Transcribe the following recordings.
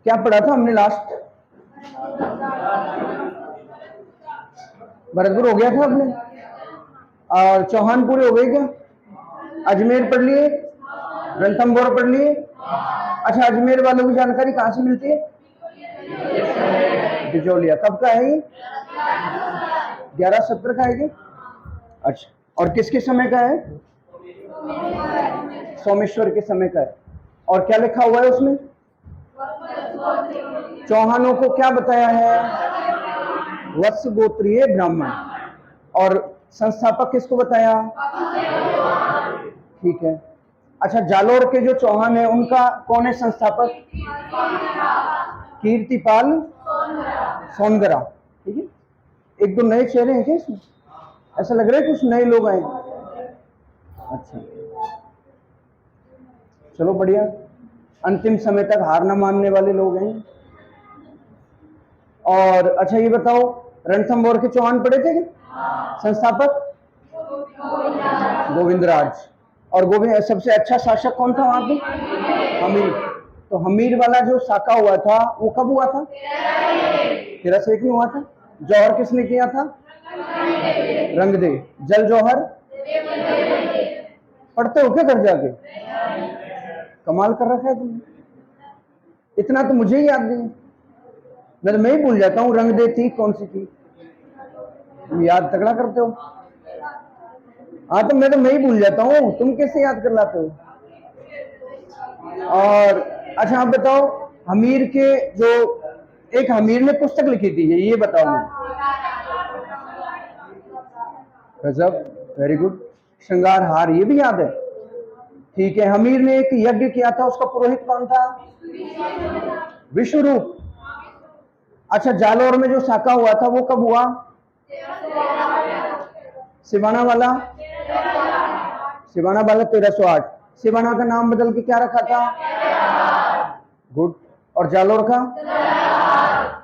क्या पढ़ा था हमने लास्ट? भरतपुर हो गया था आपने? और चौहान पूरे हो गए क्या? अजमेर पढ़ लिए? रणथंभौर पढ़ लिए? अच्छा, अजमेर वालों की जानकारी कहाँ से मिलती है? बिजौलिया। कब का है ये? 1117 का है क्या? अच्छा, और किसके समय का है? सोमेश्वर के समय का है। और क्या लिखा हुआ है उसमें? चौहानों को क्या बताया है? वत्स गोत्रीय ब्राह्मण। और संस्थापक किसको बताया? ठीक है। अच्छा, जालोर के जो चौहान है उनका कौन है संस्थापक? कीर्तिपाल सोनगरा। ठीक है। एक दो नए चेहरे हैं क्या इसमें? ऐसा लग रहा है कुछ नए लोग आए। अच्छा, चलो बढ़िया। अंतिम समय तक हार न मानने वाले लोग हैं। और अच्छा ये बताओ, रणथंभौर के चौहान पढ़े थे क्या? संस्थापक गोविंदराज। और गोविंद सबसे अच्छा शासक कौन था वहां पे? हमीर। तो हमीर वाला जो साका हुआ था वो कब हुआ था? 1301 में हुआ था। जौहर किसने किया था? रंगदे। जल जौहर पढ़ते हो क्या घर जाके? कमाल कर रखा है तुमने, इतना तो मुझे ही याद नहीं। मैं ही भूल जाता हूँ रंगदे थी कौन सी थी। तुम याद तगड़ा करते हो। हाँ तो मैं ही भूल जाता हूँ, तुम कैसे याद कर लाते हो? और अच्छा आप बताओ, हमीर के जो एक हमीर ने पुस्तक लिखी थी ये बताओ मुझे। गजब, वेरी गुड। श्रृंगार हार, ये भी याद है। ठीक है। हमीर ने एक यज्ञ किया था, उसका पुरोहित कौन था? विश्वरूप। अच्छा, जालौर में जो साका हुआ था वो कब हुआ? सिवाना वाला? सिवाना वाला 1308। सिवाना का नाम बदल के क्या रखा था? गुड। और जालोर का?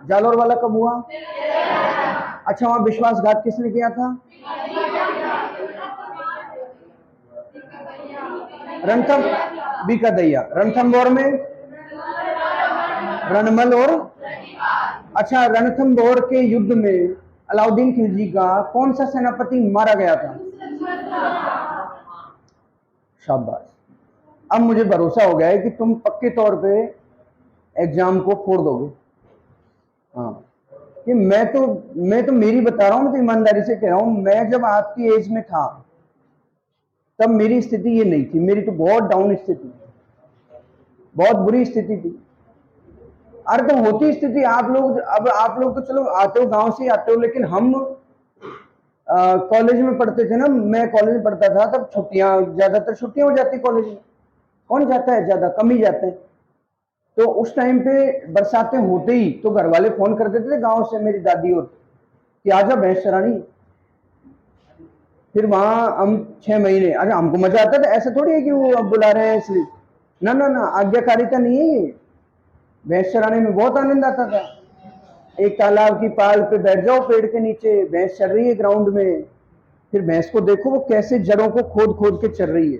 जालोर वाला कब हुआ? अच्छा, वहां विश्वासघात किसने किया था? रणथम बीका दैया। रणथंभौर में रणमल और अच्छा, रणथंभौर के युद्ध में अलाउद्दीन खिलजी का कौन सा सेनापति मारा गया था? शाबाश। अब मुझे भरोसा हो गया है कि तुम पक्के तौर पे एग्जाम को फोड़ दोगे। हाँ, कि मैं तो मेरी बता रहा हूँ, मैं तो ईमानदारी से कह रहा हूँ, मैं जब आपकी एज में था तब मेरी स्थिति ये नहीं थी। मेरी तो बहुत डाउन स्थिति, बहुत बुरी स्थिति थी। अरे तो होती स्थिति, आप लोग अब आप लोग तो चलो आते हो, गांव से आते हो, लेकिन हम कॉलेज में पढ़ते थे ना, मैं कॉलेज में पढ़ता था तब छुट्टियां, ज्यादातर छुट्टियां हो जाती कॉलेज में। कौन जाता है? ज्यादा कम ही जाते हैं। तो उस टाइम पे बरसातें होते ही तो घर वाले फोन कर देते थे गांव से, मेरी दादी और, कि आजा भैंस चरानी। फिर वहां हम 6 महीने, अच्छा हमको मजा आता था, ऐसा थोड़ी है कि वो अब बुला रहे हैं इसलिए। ना ना ना, आज्ञाकारिता नहीं है ये। भैंस चराने में बहुत आनंद आता था। एक तालाब की पाल पे बैठ जाओ, पेड़ के नीचे, भैंस चल रही है ग्राउंड में, फिर भैंस को देखो वो कैसे जड़ों को खोद खोद के चल रही है।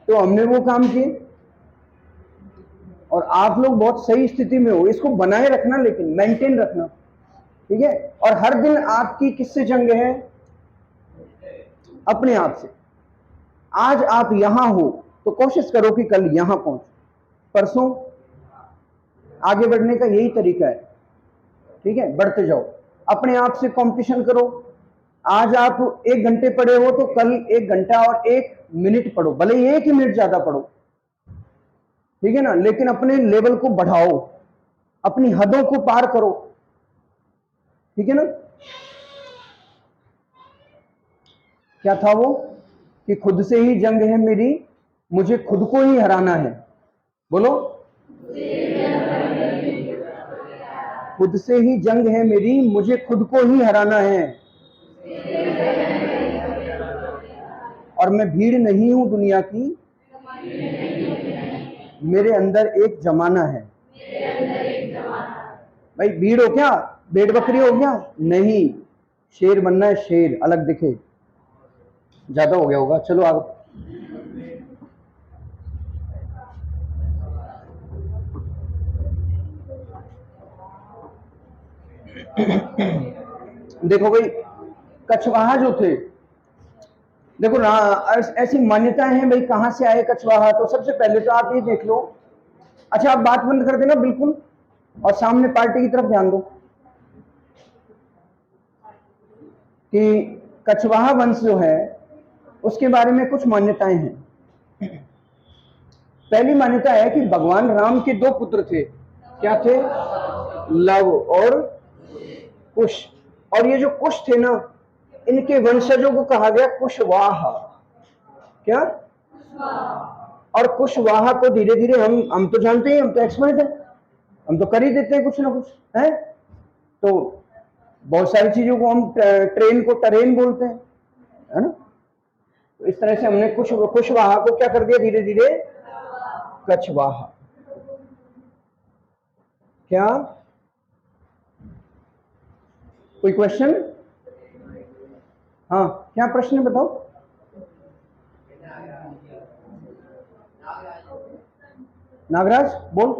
तो हमने वो काम किए। और आप लोग बहुत सही स्थिति में हो, इसको बनाए रखना, लेकिन मेंटेन रखना, ठीक है। और हर दिन आपकी किससे जंग है? अपने आप से। आज आप यहां हो तो कोशिश करो कि कल यहां पहुंच, परसों। आगे बढ़ने का यही तरीका है, ठीक है। बढ़ते जाओ, अपने आप से कंपटीशन करो। आज आप 1 घंटे पढ़े हो तो कल 1 घंटा और 1 मिनट पढ़ो, भले ही 1 ही मिनट ज्यादा पढ़ो, ठीक है ना, लेकिन अपने लेवल को बढ़ाओ, अपनी हदों को पार करो, ठीक है ना। क्या था वो? कि खुद से ही जंग है मेरी, मुझे खुद को ही हराना है। बोलो, खुद से ही जंग है मेरी, मुझे खुद को ही हराना है। और मैं भीड़ नहीं हूं दुनिया की, मेरे अंदर एक जमाना है। भाई भीड़ हो क्या? भेड़ बकरी हो क्या? नहीं, शेर बनना है, शेर अलग दिखे। ज्यादा हो गया होगा, चलो आगे। देखो भाई, कछवाहा जो थे, देखो ना, ऐसी मान्यताएं हैं भाई, कहां से आए कछवाहा। तो सबसे पहले तो आप ये देख लो। अच्छा, आप बात बंद कर देना बिल्कुल, और सामने पार्टी की तरफ ध्यान दो कि कछवाहा वंश जो है उसके बारे में कुछ मान्यताएं हैं। पहली मान्यता है कि भगवान राम के दो पुत्र थे। क्या थे? लव और कुश। और ये जो कुश थे ना, इनके वंशजों को कहा गया कुशवाहा। क्या? और कुशवाहा को धीरे धीरे हम तो जानते हैं, हम तो एक्सपर्ट हैं, हम तो कर ही देते हैं कुछ ना कुछ है। तो बहुत सारी चीजों को हम ट्रेन को टरेन बोलते हैं, है ना। तो इस तरह से हमने कुशवाहा को क्या कर दिया धीरे धीरे? कछवाहा। क्या कोई क्वेश्चन? हाँ, क्या प्रश्न है बताओ। नागराज बोल।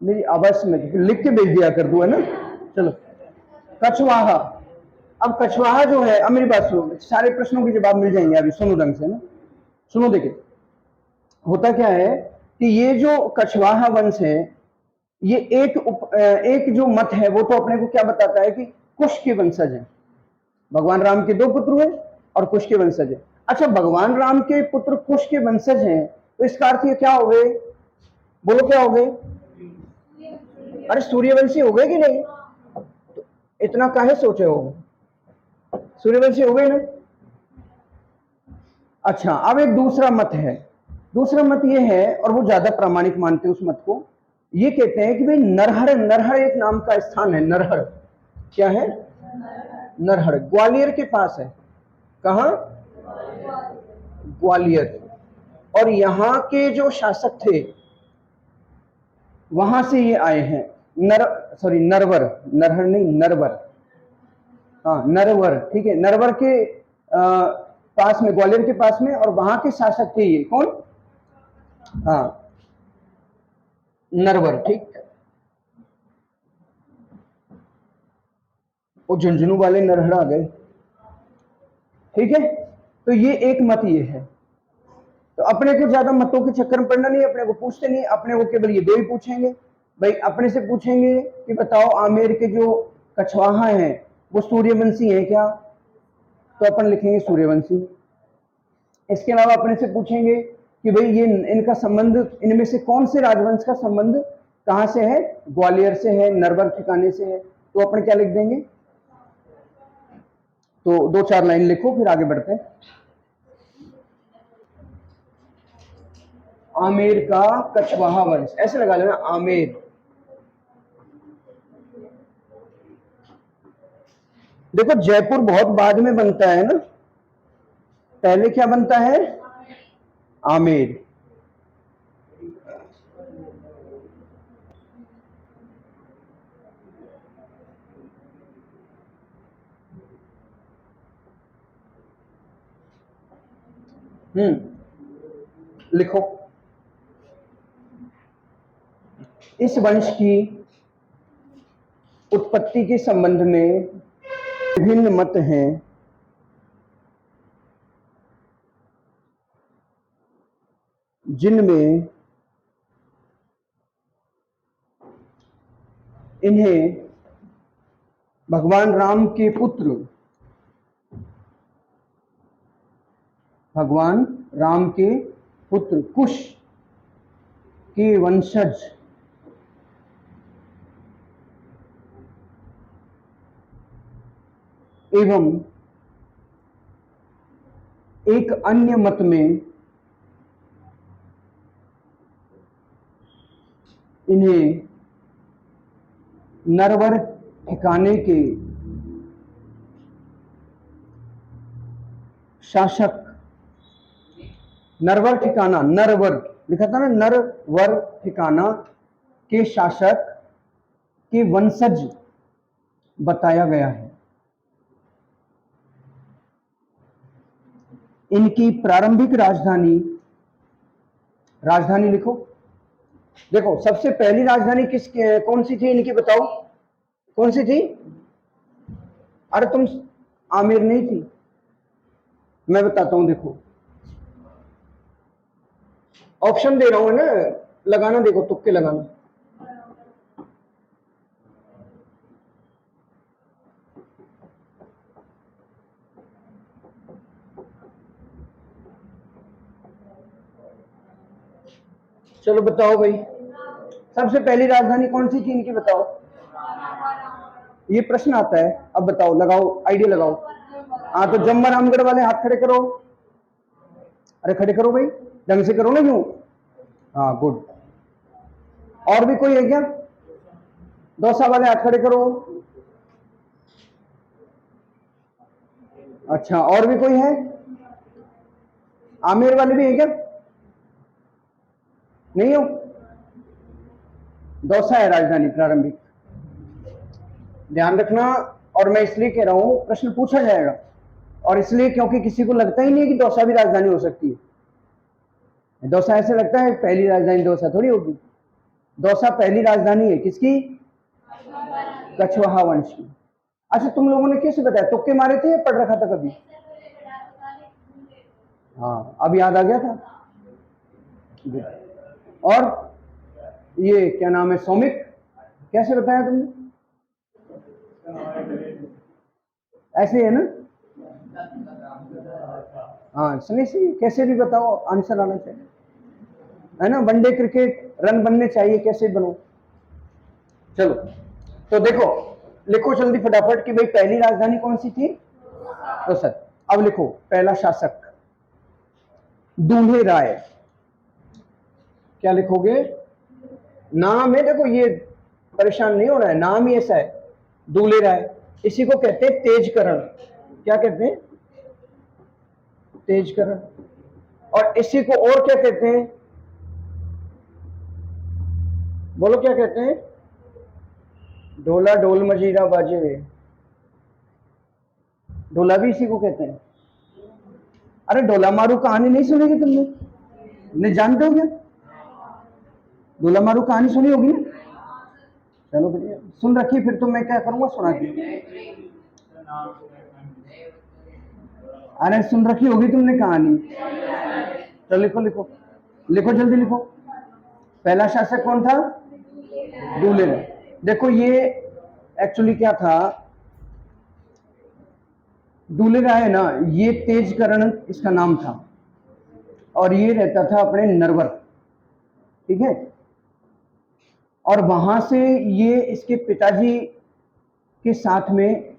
मेरी आवाज में लिख के भेज दिया कर दो, है ना। चलो, कछवाहा। अब कछवाहा जो है, अब मेरी बात सुनो, सारे प्रश्नों के जवाब मिल जाएंगे अभी, सुनो ढंग से ना। सुनो, देखिए होता क्या है कि ये जो कछवाहा वंश है, ये एक जो मत है वो तो अपने को क्या बताता है कि कुश के वंशज हैं। भगवान राम के दो पुत्र हुए और कुश के वंशज है। अच्छा, भगवान राम के पुत्र कुश के वंशज हैं, तो इसका अर्थ ये क्या हो गए? बोलो क्या हो गए? अरे सूर्यवंशी हो गए कि नहीं? तो इतना काहे सोचे हो? सूर्यवंशी हो गए ना। अच्छा, अब एक दूसरा मत है। दूसरा मत ये है, और वो ज्यादा प्रामाणिक मानते हैं उस मत को। ये कहते हैं कि भाई नरहर, नरहर एक नाम का स्थान है। नरहर क्या है? नरहर ग्वालियर के पास है। कहाँ? ग्वालियर। और यहाँ के जो शासक थे वहां से ये आए हैं। नरवर, नरहर नहीं, नरवर। हाँ, नरवर, ठीक है। नरवर के पास में, ग्वालियर के पास में, और वहां के शासक थे ये कौन? हाँ, नरवर, ठीक। वो झुंझुनू वाले नरहर आ गए, ठीक है। तो ये एक मत ये है। तो अपने को ज्यादा मतों के चक्कर में पड़ना नहीं, अपने को पूछते नहीं, अपने को केवल ये दो ही पूछेंगे भाई। अपने से पूछेंगे कि बताओ आमेर के जो कछवाहा हैं वो सूर्यवंशी हैं क्या? तो अपन लिखेंगे सूर्यवंशी। इसके अलावा अपने से पूछेंगे कि भाई ये इनका संबंध, इनमें से कौन से राजवंश का संबंध कहां से है? ग्वालियर से है, नरवर ठिकाने से है। तो अपन क्या लिख देंगे? तो दो चार लाइन लिखो, फिर आगे बढ़ते हैं। आमेर का कछवाहा वंश, ऐसे लगा लेना, आमेर। देखो, जयपुर बहुत बाद में बनता है ना, पहले क्या बनता है? आमेर। लिखो। इस वंश की उत्पत्ति के संबंध में विभिन्न मत हैं, जिनमें इन्हें भगवान राम के पुत्र, भगवान राम के पुत्र कुश के वंशज एवं एक अन्य मत में इन्हें नरवर ठिकाने के शासक, नरवर ठिकाना, नरवर लिखा था ना, नरवर ठिकाना के शासक के वंशज बताया गया है। इनकी प्रारंभिक राजधानी, राजधानी लिखो, देखो सबसे पहली राजधानी कौन सी थी इनकी, बताओ कौन सी थी? अरे तुम, आमेर नहीं थी, मैं बताता हूं, देखो ऑप्शन दे रहा हूं ना, लगाना, देखो तुक्के लगाना। चलो बताओ भाई, सबसे पहली राजधानी कौन सी थी इनकी, बताओ। ये प्रश्न आता है, अब बताओ, लगाओ आइडिया लगाओ। हाँ तो जम्मा रामगढ़ वाले हाथ खड़े करो। अरे खड़े करो भाई, ढंग से करो ना, क्यों? हाँ गुड। और भी कोई है क्या? दौसा वाले हाथ खड़े करो। अच्छा, और भी कोई है? आमेर वाले भी है क्या? नहीं हो? दौसा है राजधानी प्रारंभिक, ध्यान रखना। और मैं इसलिए कह रहा हूं प्रश्न पूछा जाएगा, और इसलिए क्योंकि किसी को लगता ही नहीं है कि दौसा भी राजधानी हो सकती है। दौसा ऐसे लगता है पहली राजधानी दौसा थोड़ी होगी। दौसा पहली राजधानी है किसकी? कछवाहा वंश की। अच्छा, तुम लोगों ने कैसे बताया, तुक्के मारे थे या पढ़ रखा था कभी? हाँ, अब याद आ गया था। और ये क्या नाम है, सौमिक, कैसे बताया तुमने? ऐसे है ना? हाँ सुनिए, सही, कैसे भी बताओ, आंसर आना चाहिए, है ना? वनडे क्रिकेट, रन बनने चाहिए, कैसे बनो। चलो तो देखो, लिखो जल्दी फटाफट कि भाई पहली राजधानी कौन सी थी? तो सर, अब लिखो पहला शासक दूल्हे राय। क्या लिखोगे? नाम है, देखो ये परेशान नहीं होना है, नाम ही ऐसा है, दूल्हे राय। इसी को कहते हैं तेजकरण। क्या कहते हैं? तेजकरण। और इसी को और क्या कहते हैं? बोलो क्या कहते हैं? ढोला ढोल मजीरा बाजे हुए, ढोला भी इसी को कहते हैं। अरे ढोला मारू कहानी नहीं सुनेगी तुमने? नहीं जानते हो क्या? ढोला मारू कहानी सुनी होगी ना? चलो बढ़िया, सुन रखी, फिर तो मैं क्या करूंगा सुना के। अरे सुन रखी होगी तुमने कहानी। तो लिखो लिखो, लिखो जल्दी लिखो। पहला शासक कौन था? दूल्हे राय। देखो ये एक्चुअली क्या था, दूल्हे राय है ना, ये तेजकरण इसका नाम था, और ये रहता था अपने नरवर, ठीक है। और वहां से ये इसके पिताजी के साथ में,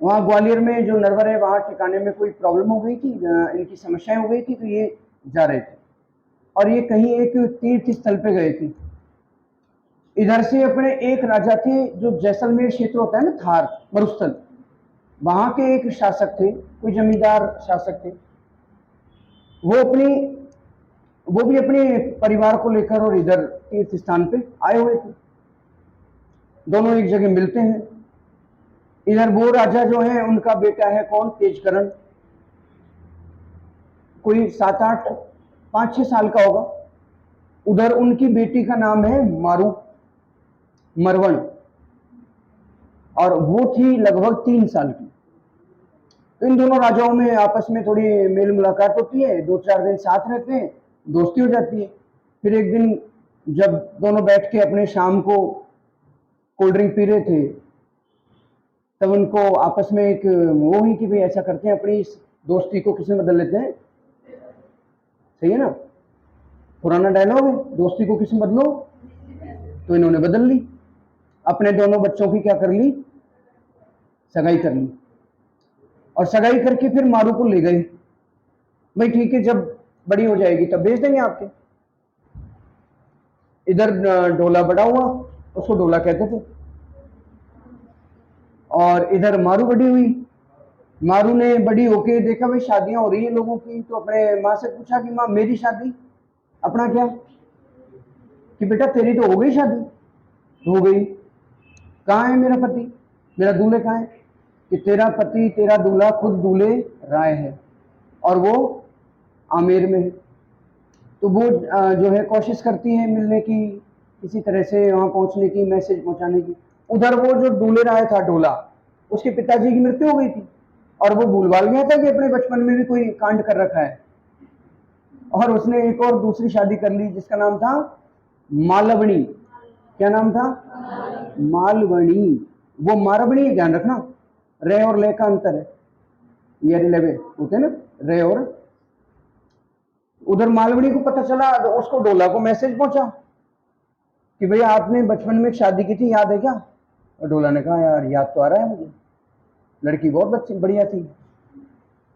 वहाँ ग्वालियर में जो नरवर है वहाँ ठिकाने में कोई प्रॉब्लम हो गई थी, इनकी समस्याएं हो गई थी, तो ये जा रहे थे, और ये कहीं एक तीर्थ स्थल पे गए थे। इधर से अपने एक राजा थे, जो जैसलमेर क्षेत्र होता है ना, थार मरुस्थल, वहां के एक शासक थे, कोई जमींदार शासक थे। वो अपनी, वो भी अपने परिवार को लेकर और इधर तीर्थ स्थान पे आए हुए थे। दोनों एक जगह मिलते हैं। इधर वो राजा जो है उनका बेटा है कौन? तेजकरण, कोई 7-8, 5-6 साल का होगा। उधर उनकी बेटी का नाम है मारू, मरवण, और वो थी लगभग 3 साल की। तो इन दोनों राजाओं में आपस में थोड़ी मेल मुलाकात होती है, 2-4 दिन साथ रहते हैं, दोस्ती हो जाती है। फिर एक दिन जब दोनों बैठ के अपने शाम को कोल्ड ड्रिंक पी रहे थे, तब उनको आपस में एक वो हुई कि भाई ऐसा करते हैं, अपनी इस दोस्ती को किसमें बदल लेते हैं। सही है ना? पुराना डायलॉग है, दोस्ती को किसमें बदलो। तो इन्होंने बदल ली, अपने दोनों बच्चों की क्या कर ली? सगाई कर ली। और सगाई करके फिर मारू को ले गए, भाई ठीक है, जब बड़ी हो जाएगी तब भेज देंगे आपके। इधर ढोला बड़ा हुआ, उसको ढोला कहते थे, और इधर मारू बड़ी हुई। मारू ने बड़ी होके देखा भाई शादियां हो रही है लोगों की, तो अपने माँ से पूछा कि माँ मेरी शादी, अपना क्या, कि बेटा तेरी तो हो गई शादी। तो हो गई, कहाँ है मेरा पति, मेरा दूल्हे कहाँ है? कि तेरा पति, तेरा दूल्हा खुद दूल्हे राय है, और वो आमेर में है। तो वो जो है कोशिश करती है मिलने की, किसी तरह से वहाँ पहुँचने की, मैसेज पहुँचाने की। उधर वो जो डूले रहा था डोला, उसके पिताजी की मृत्यु हो गई थी और वो भूल भाल गया था कि अपने बचपन में भी कोई कांड कर रखा है, और उसने एक और दूसरी शादी कर ली जिसका नाम था मालवणी। क्या नाम था? मालवणी। वो मारवणी है, ध्यान रखना, रे और ले का अंतर है, ये लेवे होते हैं ना, रे और। उधर मालवणी को पता चला तो उसको डोला को मैसेज पहुंचा कि भैया आपने बचपन में एक शादी की थी, याद है क्या? और डोला ने कहा यार याद तो आ रहा है मुझे, लड़की बहुत अच्छी बढ़िया थी।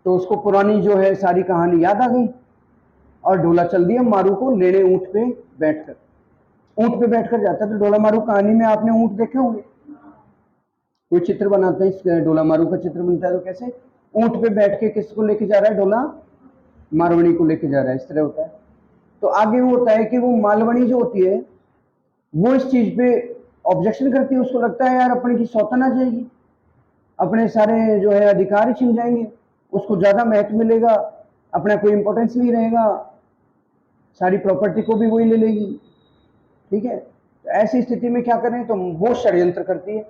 तो उसको पुरानी जो है सारी कहानी याद आ गई और डोला चल दिया मारू को लेने ऊंट पे बैठकर। ऊंट पे बैठकर जाता तो डोला मारू कहानी में आपने ऊंट देखे होंगे, कोई चित्र बनाते हैं इस डोला मारू का चित्र बनता है तो कैसे ऊंट पे बैठ के किसको लेके जा रहा है? डोला मारवणी को लेके जा रहा है, इस तरह होता है। तो आगे वो होता है कि वो मालवणी जो होती है वो इस चीज पे ऑब्जेक्शन करती है, उसको लगता है यार अपने की सौतन आ जाएगी, अपने सारे जो है अधिकार ही छिन जाएंगे, उसको ज्यादा महत्व मिलेगा, अपना कोई इंपॉर्टेंस नहीं रहेगा, सारी प्रॉपर्टी को भी वही ले लेगी। ठीक है, तो ऐसी स्थिति में क्या करें? तो वो षड्यंत्र करती है,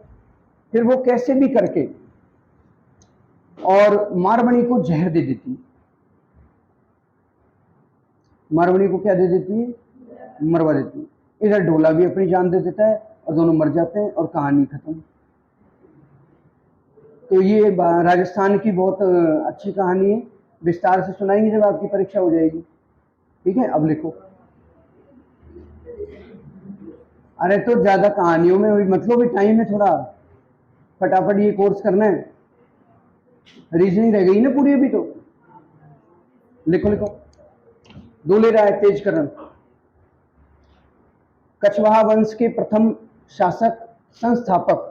फिर वो कैसे भी करके और मारवणी को जहर दे देती है। मारवणी को क्या दे देती है? मरवा देती है। इधर ढोला भी अपनी जान दे देता है और दोनों मर जाते हैं और कहानी खत्म। तो ये राजस्थान की बहुत अच्छी कहानी है, विस्तार से सुनाएंगे जब आपकी परीक्षा हो जाएगी। ठीक है, अब लिखो। अरे तो ज्यादा कहानियों में मतलब भी टाइम है थोड़ा, फटाफट ये कोर्स करना है, रीजनिंग रह गई ना पूरी अभी तो। लिखो लिखो। दूल्हे राय तेजकरण, कछवाहा वंश के प्रथम शासक संस्थापक।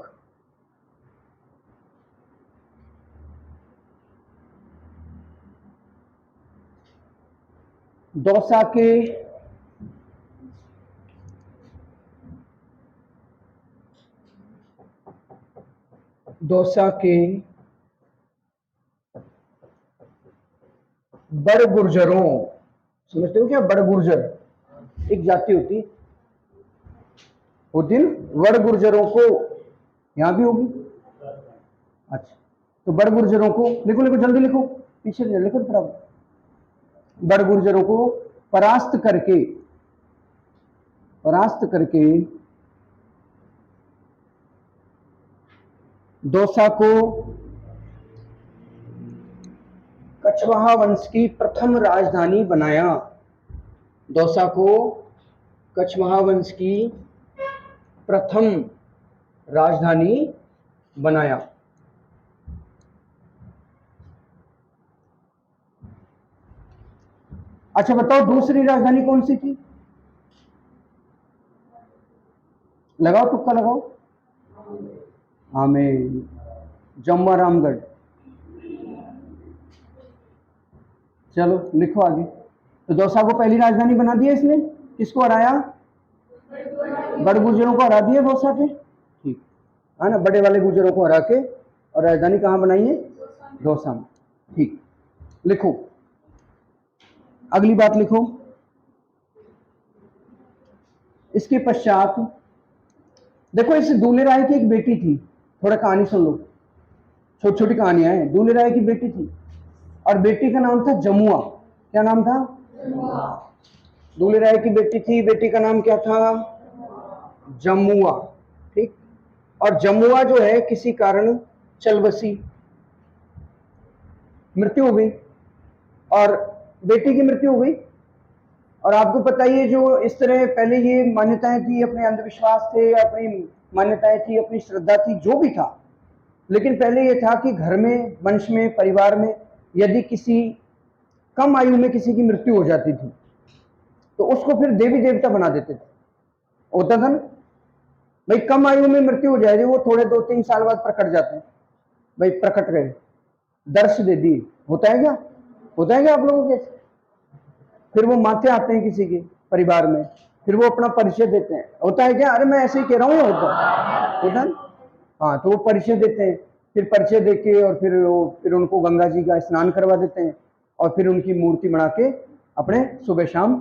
दौसा के बड़ गुर्जरों, समझते हो क्या? बड़ गुर्जर एक जाति होती है ना, बड़ गुर्जरों को यहां भी होगी। अच्छा, तो बड़ गुर्जरों को लिखो लिखो जल्दी लिखो, पीछे लिखो बराबर। बड़ गुर्जरों को परास्त करके दौसा को कछवाहा वंश की प्रथम राजधानी बनाया। दौसा को कछवाहा वंश की प्रथम राजधानी बनाया। अच्छा बताओ दूसरी राजधानी कौन सी थी? लगाओ तुक्का लगाओ। हमें जम्वा रामगढ़। चलो लिखो आगे। तो दौसा को पहली राजधानी बना दिया इसने, किसको हराया? बड़े गुर्जरों को हरा दिया दौसा के, ठीक है ना, बड़े वाले गुर्जरों को हरा के, और राजधानी कहाँ बनाई है? दौसा में। ठीक, लिखो अगली बात लिखो। इसके पश्चात देखो, इस दूल्हे राय की एक बेटी थी, थोड़ा कहानी सुन लो, छोटी छोटी कहानियां हैं। दूल्हे राय की बेटी थी और बेटी का नाम था जमुआ। क्या नाम था? दूल्हे राय की बेटी थी, बेटी का नाम क्या था? जमुआ। ठीक, और जमुआ जो है किसी कारण चल बसी, मृत्यु हो गई, और बेटी की मृत्यु हो गई। और आपको पता ही है जो इस तरह पहले ये मान्यताएं थी, अपने अंधविश्वास थे, अपनी मान्यताएं थी, अपनी श्रद्धा थी, जो भी था, लेकिन पहले ये था कि घर में, वंश में, परिवार में यदि किसी कम आयु में किसी की मृत्यु हो जाती थी तो उसको फिर देवी देवता बना देते थे। होता था ना भाई, कम आयु में मृत्यु हो जाएगी, वो थोड़े 2-3 साल बाद प्रकट जाते हैं, भाई प्रकट गए, दर्श दे दिए। होता है क्या? होता है क्या आप लोगों के? फिर वो माथे आते हैं किसी के परिवार में, फिर वो अपना परिचय देते हैं। होता है क्या? अरे मैं ऐसे ही कह रहा हूँ, होता है। हाँ, तो वो परिचय देते हैं, फिर परिचय देके और फिर उनको गंगा जी का स्नान करवा देते हैं और फिर उनकी मूर्ति बना के अपने सुबह शाम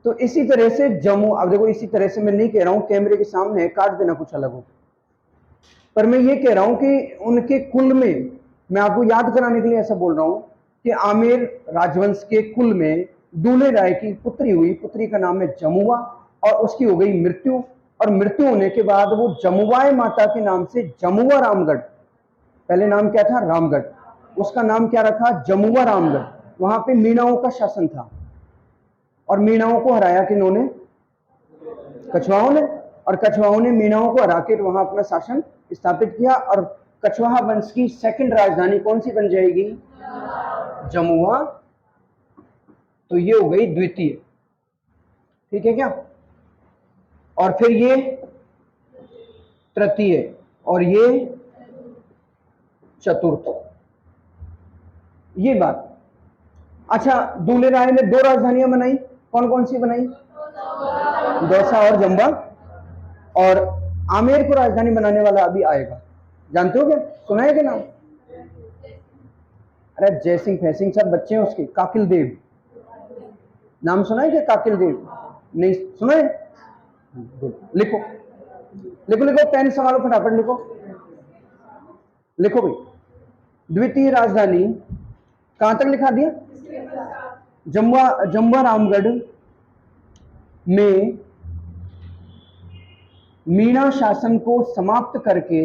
तो इसी तरह से जम्मू, अब देखो इसी तरह से मैं नहीं कह रहा हूं कैमरे के सामने काट देना कुछ अलग हो, पर मैं ये कह रहा हूं कि उनके कुल में, मैं आपको याद कराने के लिए ऐसा बोल रहा हूं कि आमेर राजवंश के कुल में दूल्हे राय की पुत्री हुई, पुत्री का नाम है जमुआ, और उसकी हो गई मृत्यु, और मृत्यु होने के बाद वो जमुआए माता के नाम से जमुआ रामगढ़, पहले नाम क्या था रामगढ़, उसका नाम क्या रखा जमुआ रामगढ़। वहां पे मीणाओं का शासन था, और मीणाओं को हराया किन्होंने, कछवाहों ने, और कछवाहों ने मीणाओं को हरा कर वहां अपना शासन स्थापित किया, और कछवाहा वंश की सेकंड राजधानी कौन सी बन जाएगी, जमुआ। तो ये हो गई द्वितीय, ठीक है क्या, और फिर ये तृतीय, और ये चतुर्थ, ये बात। अच्छा, दूल्हे राय ने 2 राजधानियां बनाई, कौन कौन सी बनाई, दौसा और जंबा, और आमेर को राजधानी बनाने वाला अभी आएगा, जानते हो क्या, सुना है क्या नाम, अरे जयसिंह फैसिंह सब बच्चे हैं उसके, काकिल देव, नाम सुना है क्या, काकिल देव नहीं सुना है, लिखो लिखो लिखो, पेन संभालो फटाफट लिखो, लिखो भाई, द्वितीय राजधानी कहां तक लिखा दिया, जमुआ रामगढ़ में मीणा शासन को समाप्त करके,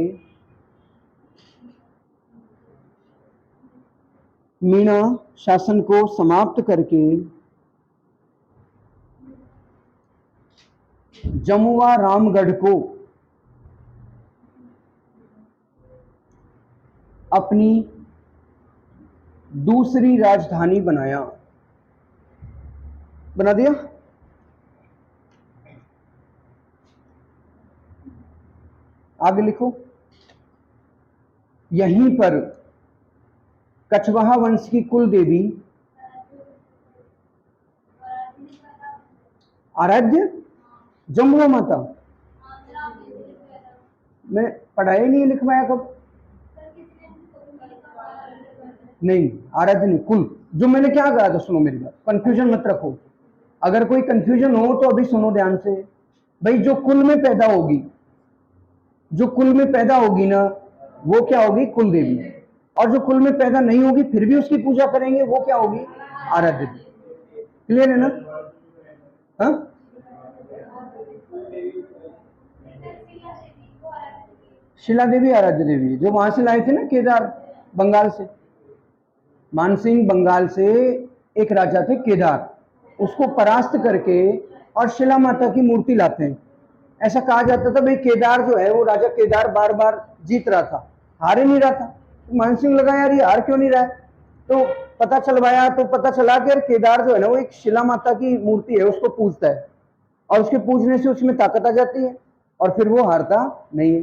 मीणा शासन को समाप्त करके जमुआ रामगढ़ को अपनी दूसरी राजधानी बनाया, बना दिया। आगे लिखो, यहीं पर कछवाहा वंश की कुल देवी आराध्य जमुआ माता, मैं पढ़ाई नहीं लिखवाया कब, नहीं आराध्य नहीं, कुल, जो मैंने क्या कहा था सुनो मेरी बात, कंफ्यूजन मत रखो, अगर कोई कंफ्यूजन हो तो अभी सुनो ध्यान से भाई, जो कुल में पैदा होगी, जो कुल में पैदा होगी ना वो क्या होगी, कुल देवी, और जो कुल में पैदा नहीं होगी फिर भी उसकी पूजा करेंगे वो क्या होगी, आराध्य देवी। क्लियर है ना, हाँ शिला देवी आराध्य देवी, जो वहां से लाए थे ना केदार, बंगाल से, मानसिंह बंगाल से एक राजा थे केदार, उसको परास्त करके और शिला माता की मूर्ति लाते हैं। ऐसा कहा जाता था भाई केदार जो है वो राजा केदार बार बार जीत रहा था, हार ही नहीं रहा था, तो मानसिंह लगा यार ये हार क्यों नहीं रहा है, तो पता चलवाया, तो पता चला कि यार केदार जो है ना वो एक शिला माता की मूर्ति है, उसको पूजता है, और उसके पूजने से उसमें ताकत आ जाती है, और फिर वो हारता नहीं है,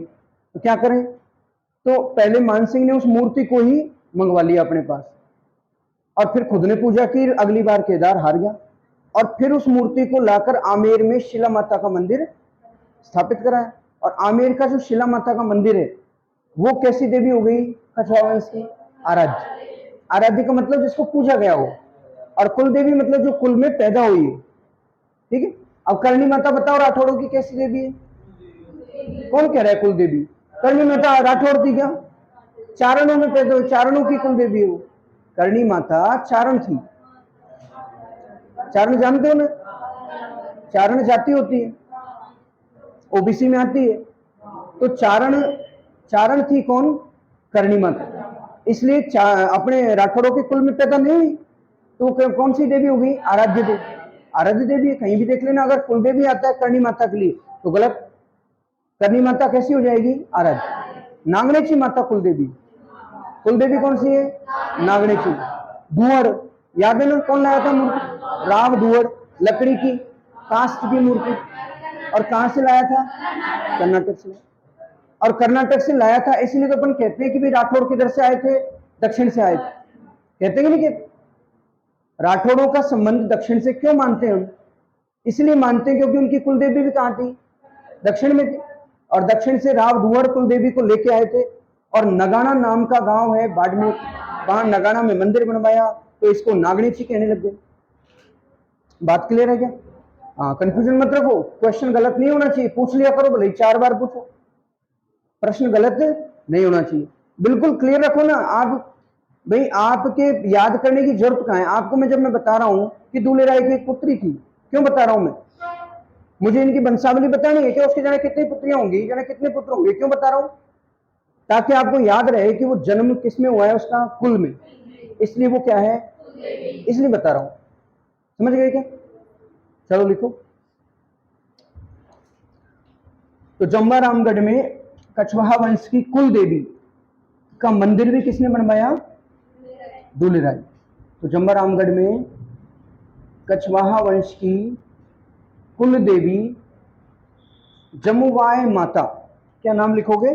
तो क्या करें, तो पहले मानसिंह ने उस मूर्ति को ही मंगवा लिया अपने पास, और फिर खुद ने पूजा की, अगली बार केदार हार गया, और फिर उस मूर्ति को लाकर आमेर में शिला माता का मंदिर स्थापित कराया, और आमेर का जो शिला माता का मंदिर है वो कैसी देवी हो गई, कछवाहा वंश की आराध्य, आराध्य का मतलब जिसको पूजा गया हो, और कुल देवी मतलब जो कुल में पैदा हुई है, ठीक है। अब करणी माता बताओ राठौड़ों की कैसी देवी है, कौन कह रहा है कुल देवी, करणी माता राठौड़ थी क्या, चारणों में पैदा हुई, चारणों की कुल देवी है वो, करणी माता चारण थी, चारण जानते हो ना, चारण जाति होती है, ओबीसी में आती है, तो चारण, चारण थी कौन, करणी माता, इसलिए अपने राठौड़ों के कुल में पैदा नहीं हुई, तो कौन सी देवी होगी, आराध्य देवी, आराध्य देवी कहीं भी देख लेना, अगर कुल देवी आता है करणी माता के लिए तो गलत, करणी माता कैसी हो जाएगी, आराध्य। नागणेची माता कुल देवी, कुल देवी कौन सी है, नागणेची। धुअड़ याद है ना, कौन लाया था मूर्ति, राव धुअड़, लकड़ी की काष्ठ की मूर्ति, और कहां से लाया था, कर्नाटक से, और कर्नाटक से लाया था, इसलिए तो अपन कहते हैं कि भी राठौड़ किधर से आए थे, दक्षिण से आए थे, कहते हैं कि नहीं कहते, राठौड़ों का संबंध दक्षिण से क्यों मानते हैं हम, इसलिए मानते हैं क्योंकि उनकी कुलदेवी भी कहां थी, दक्षिण में थी, और दक्षिण से राव धुअड़ कुलदेवी को लेके आए थे, और नगाना नाम का गांव है बाड़मेर, वहां नगाना में मंदिर बनवाया, तो इसको नागणेची कहने लग गए। बात क्लियर है क्या, हाँ, कंफ्यूजन मत रखो, क्वेश्चन गलत नहीं होना चाहिए, पूछ लिया करो, भले 4 बार पूछो, प्रश्न गलत नहीं होना चाहिए, बिल्कुल क्लियर रखो ना आप। भाई आपके याद करने की जरूरत कहाँ है आपको, मैं जब मैं बता रहा हूं कि दूल्हे राय की एक पुत्री थी, क्यों बता रहा हूं मैं? मुझे इनकी वंशावली बतानी है कि उसके जाने कितनी पुत्रियां होंगी, जाने कितने पुत्र होंगे, क्यों बता रहा हूं? ताकि आपको याद रहे कि वो जन्म किस में हुआ है, उसका कुल में, इसलिए वो क्या है, इसलिए बता रहा हूं। समझ गए क्या? चलो लिखो। तो जम्वा रामगढ़ में कछवाहा वंश की कुल देवी का मंदिर भी किसने बनवाया? दूल्हे राय। तो जम्वा रामगढ़ में कछवाहा वंश की कुल देवी जमुवाय माता, क्या नाम लिखोगे?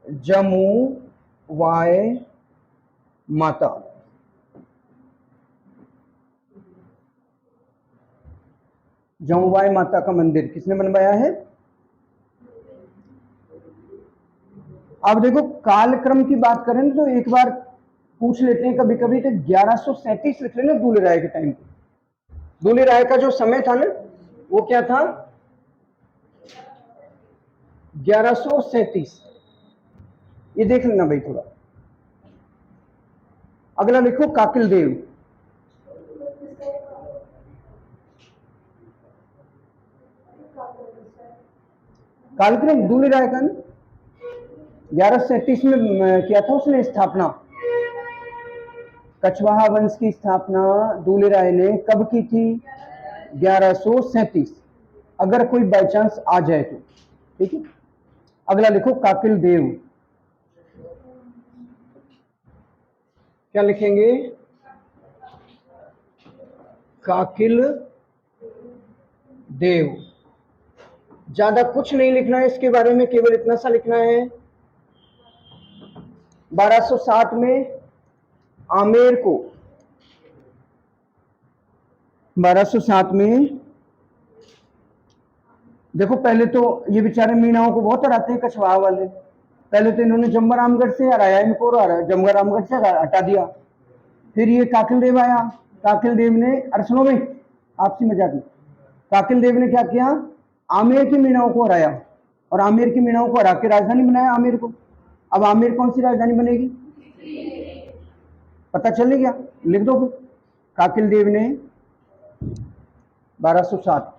जमुवाय माता। जमुवाय माता का मंदिर किसने बनवाया है? अब देखो कालक्रम की बात करें तो एक बार पूछ लेते हैं कभी कभी, तो 1137 लिख लेना दूल्हे राय के टाइम पे। दूल्हे राय का जो समय था ना वो क्या था? 1137, ये देख लेना भाई थोड़ा। अगला लिखो काकिल देव। कालक्रम दूल्हे राय का 1137 में किया था उसने स्थापना, कछवाहा वंश की स्थापना दूल्हे राय ने कब की थी? 1137, अगर कोई बाई चांस आ जाए तो, ठीक है। अगला लिखो काकिल देव, क्या लिखेंगे? काकिल देव। ज्यादा कुछ नहीं लिखना है इसके बारे में, केवल इतना सा लिखना है 1207 में आमेर को, 1207 में देखो पहले तो ये बेचारे मीणाओं को बहुत हराते हैं कछवाहा वाले, पहले तो इन्होंने जम्वा रामगढ़ से हराया इनको, जम्वा रामगढ़ से हटा दिया, फिर ये काकिल देव आया, काकिल देव ने, अरे सुनो भाई आपसी मजाक नहीं, काकिल देव ने क्या किया? आमेर की मीणाओं को हराया, और आमेर की मीणाओं को हरा के राजधानी बनाया आमेर को। अब आमेर कौन सी राजधानी बनेगी? पता चल गया, लिख दो फिर। काकिल देव ने 1207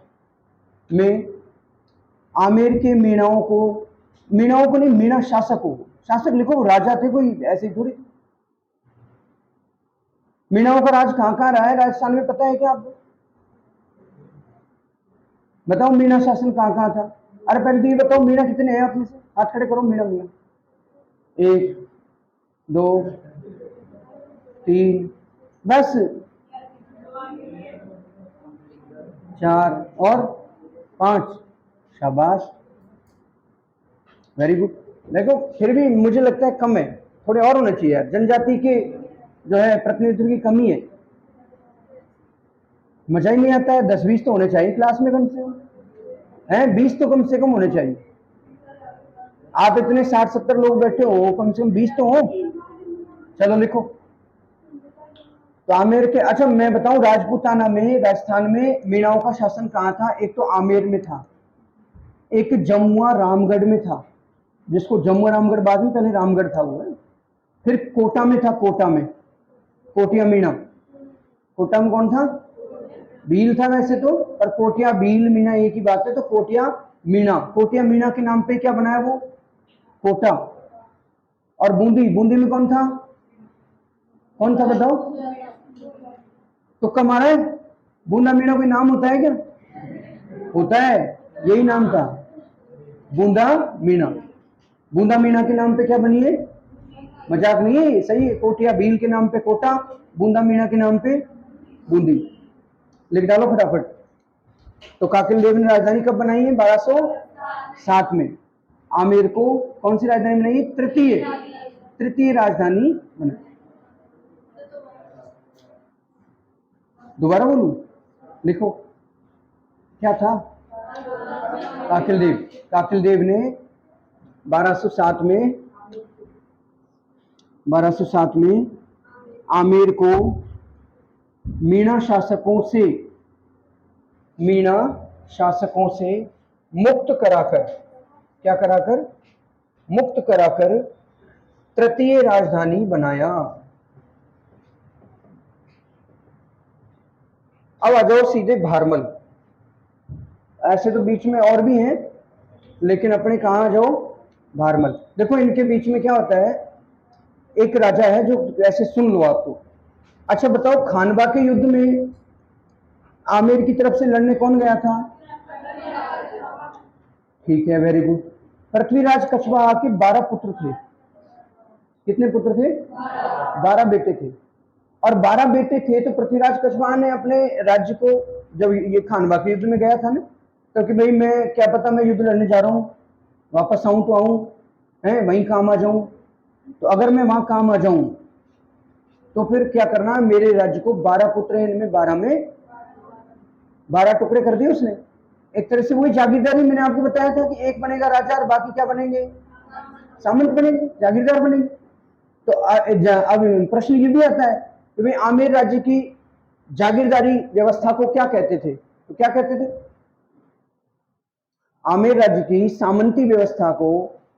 में आमेर के मीणाओं को नहीं, मीणा शासकों, शासक लिखो, राजा थे कोई ऐसे थोड़ी। मीणाओं का राज कहां कहां रहा है राजस्थान में, पता है क्या आपको? बताओ मीणा शासन कहां कहां था? अरे पहले तो ये बताओ मीणा कितने हैं आप में से, हाथ खड़े करो। मीणा मीणा 1 2 3 बस 4 और 5, शाबाश, वेरी गुड। देखो फिर भी मुझे लगता है कम है, थोड़े और होने चाहिए यार, जनजाति के जो है प्रतिनिधित्व की कमी है, मजा ही नहीं आता है। 10-20 तो होने चाहिए क्लास में कम से कम, है 20 तो कम से कम होने चाहिए। आप इतने 60-70 लोग बैठे हो, कम से कम 20 तो हो। चलो लिखो। तो आमेर के, अच्छा मैं बताऊं, राजपूताना में, राजस्थान में मीणाओं का शासन कहाँ था? एक तो आमेर में था, एक जमुआ रामगढ़ में था, जिसको जमुआ रामगढ़ बाद में, पहले रामगढ़ था वो है। फिर कोटा में था, कोटा में कोटिया मीणा। कोटा में कौन था? भील था वैसे तो, पर कोटिया भील मीणा एक ही बात है, तो कोटिया मीणा, कोटिया मीणा के नाम पे क्या बनाया वो? कोटा। और बूंदी, बूंदी में कौन था? कौन था बताओ? तो कमारा है, बूंदा मीणा कोई नाम होता है क्या? होता है, यही नाम था, बूंदा मीणा। बूंदा मीणा के नाम पे क्या बनी है? मजाक नहीं है, सही है। कोटिया भील के नाम पे कोटा, बूंदा मीणा के नाम पे बूंदी। लिख डालो फटाफट। तो काकिल देव ने राजधानी कब बनाई है? 1207 में। आमेर को कौन सी राजधानी बनाई? तृतीय राजधानी बनाई। दोबारा बोलूं? लिखो क्या था? काकिल देव ने 1207 में आमेर को मीणा शासकों से मीणा शासकों से मुक्त कराकर, क्या कराकर, मुक्त कराकर तृतीय राजधानी बनाया। अब आ जाओ सीधे भारमल। ऐसे तो बीच में और भी हैं, लेकिन अपने कहाँ आ जाओ, भारमल। देखो इनके बीच में क्या होता है, एक राजा है जो, ऐसे सुन लो आपको। अच्छा बताओ, खानवा के युद्ध में आमेर की तरफ से लड़ने कौन गया था? ठीक है, वेरी गुड। पृथ्वीराज कछवाहा के 12 पुत्र थे। कितने पुत्र थे? 12 बेटे थे। और 12 बेटे थे तो पृथ्वीराज कछवाहा ने अपने राज्य को, जब ये खानवा के युद्ध में गया था ना, तो कि भाई मैं क्या पता मैं युद्ध लड़ने जा रहा हूँ, वापस आऊं तो आऊं, है वहीं काम आ जाऊं। तो अगर मैं वहां काम आ जाऊं तो फिर क्या करना है, मेरे राज्य को 12 पुत्र हैं, इनमें 12 में 12 टुकड़े कर दिए उसने। एक तरह से वही जागीरदारी, मैंने आपको बताया था कि एक बनेगा राजा और बाकी क्या बनेंगे, सामंत बनेंगे, जागीरदार बनेंगे। तो अब प्रश्न ये भी आता है कि भाई आमेर राज्य की जागीरदारी व्यवस्था को क्या कहते थे? तो क्या कहते थे? आमेर राज्य की सामंती व्यवस्था को,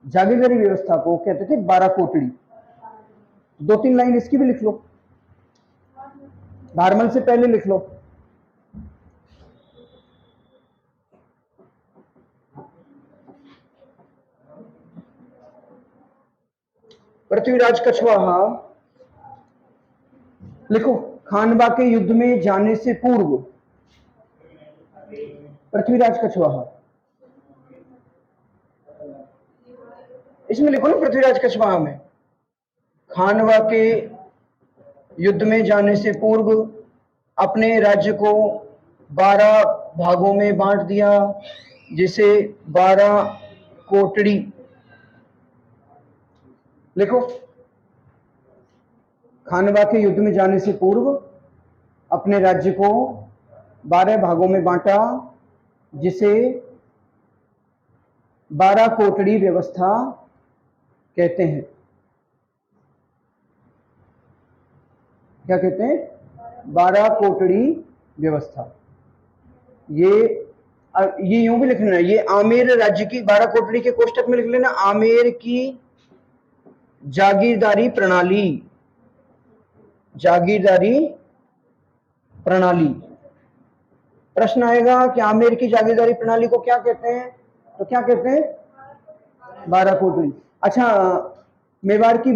जागीरदारी व्यवस्था को कहते थे 12 कोटड़ी। 2-3 लाइन इसकी भी लिख लो, भारमल से पहले लिख लो। पृथ्वीराज कछवाहा, लिखो, खानवा के युद्ध में जाने से पूर्व पृथ्वीराज कछवाहा, इसमें लिखो ना पृथ्वीराज कछवाहा में, खानवा के युद्ध में जाने से पूर्व अपने राज्य को 12 भागों में बांट दिया, जिसे 12 कोटड़ी, लिखो, खानवा के युद्ध में जाने से पूर्व अपने राज्य को 12 भागों में बांटा, जिसे 12 कोटड़ी व्यवस्था कहते हैं। क्या कहते हैं? 12 कोटड़ी व्यवस्था। ये यूं भी लिख लेना, ये आमेर राज्य की 12 कोटड़ी के कोष्टक में लिख लेना, आमेर की जागीरदारी प्रणाली, जागीरदारी प्रणाली। प्रश्न आएगा कि आमेर की जागीरदारी प्रणाली को क्या कहते हैं? तो क्या कहते हैं? 12 कोटड़ी। अच्छा, मेवाड़ की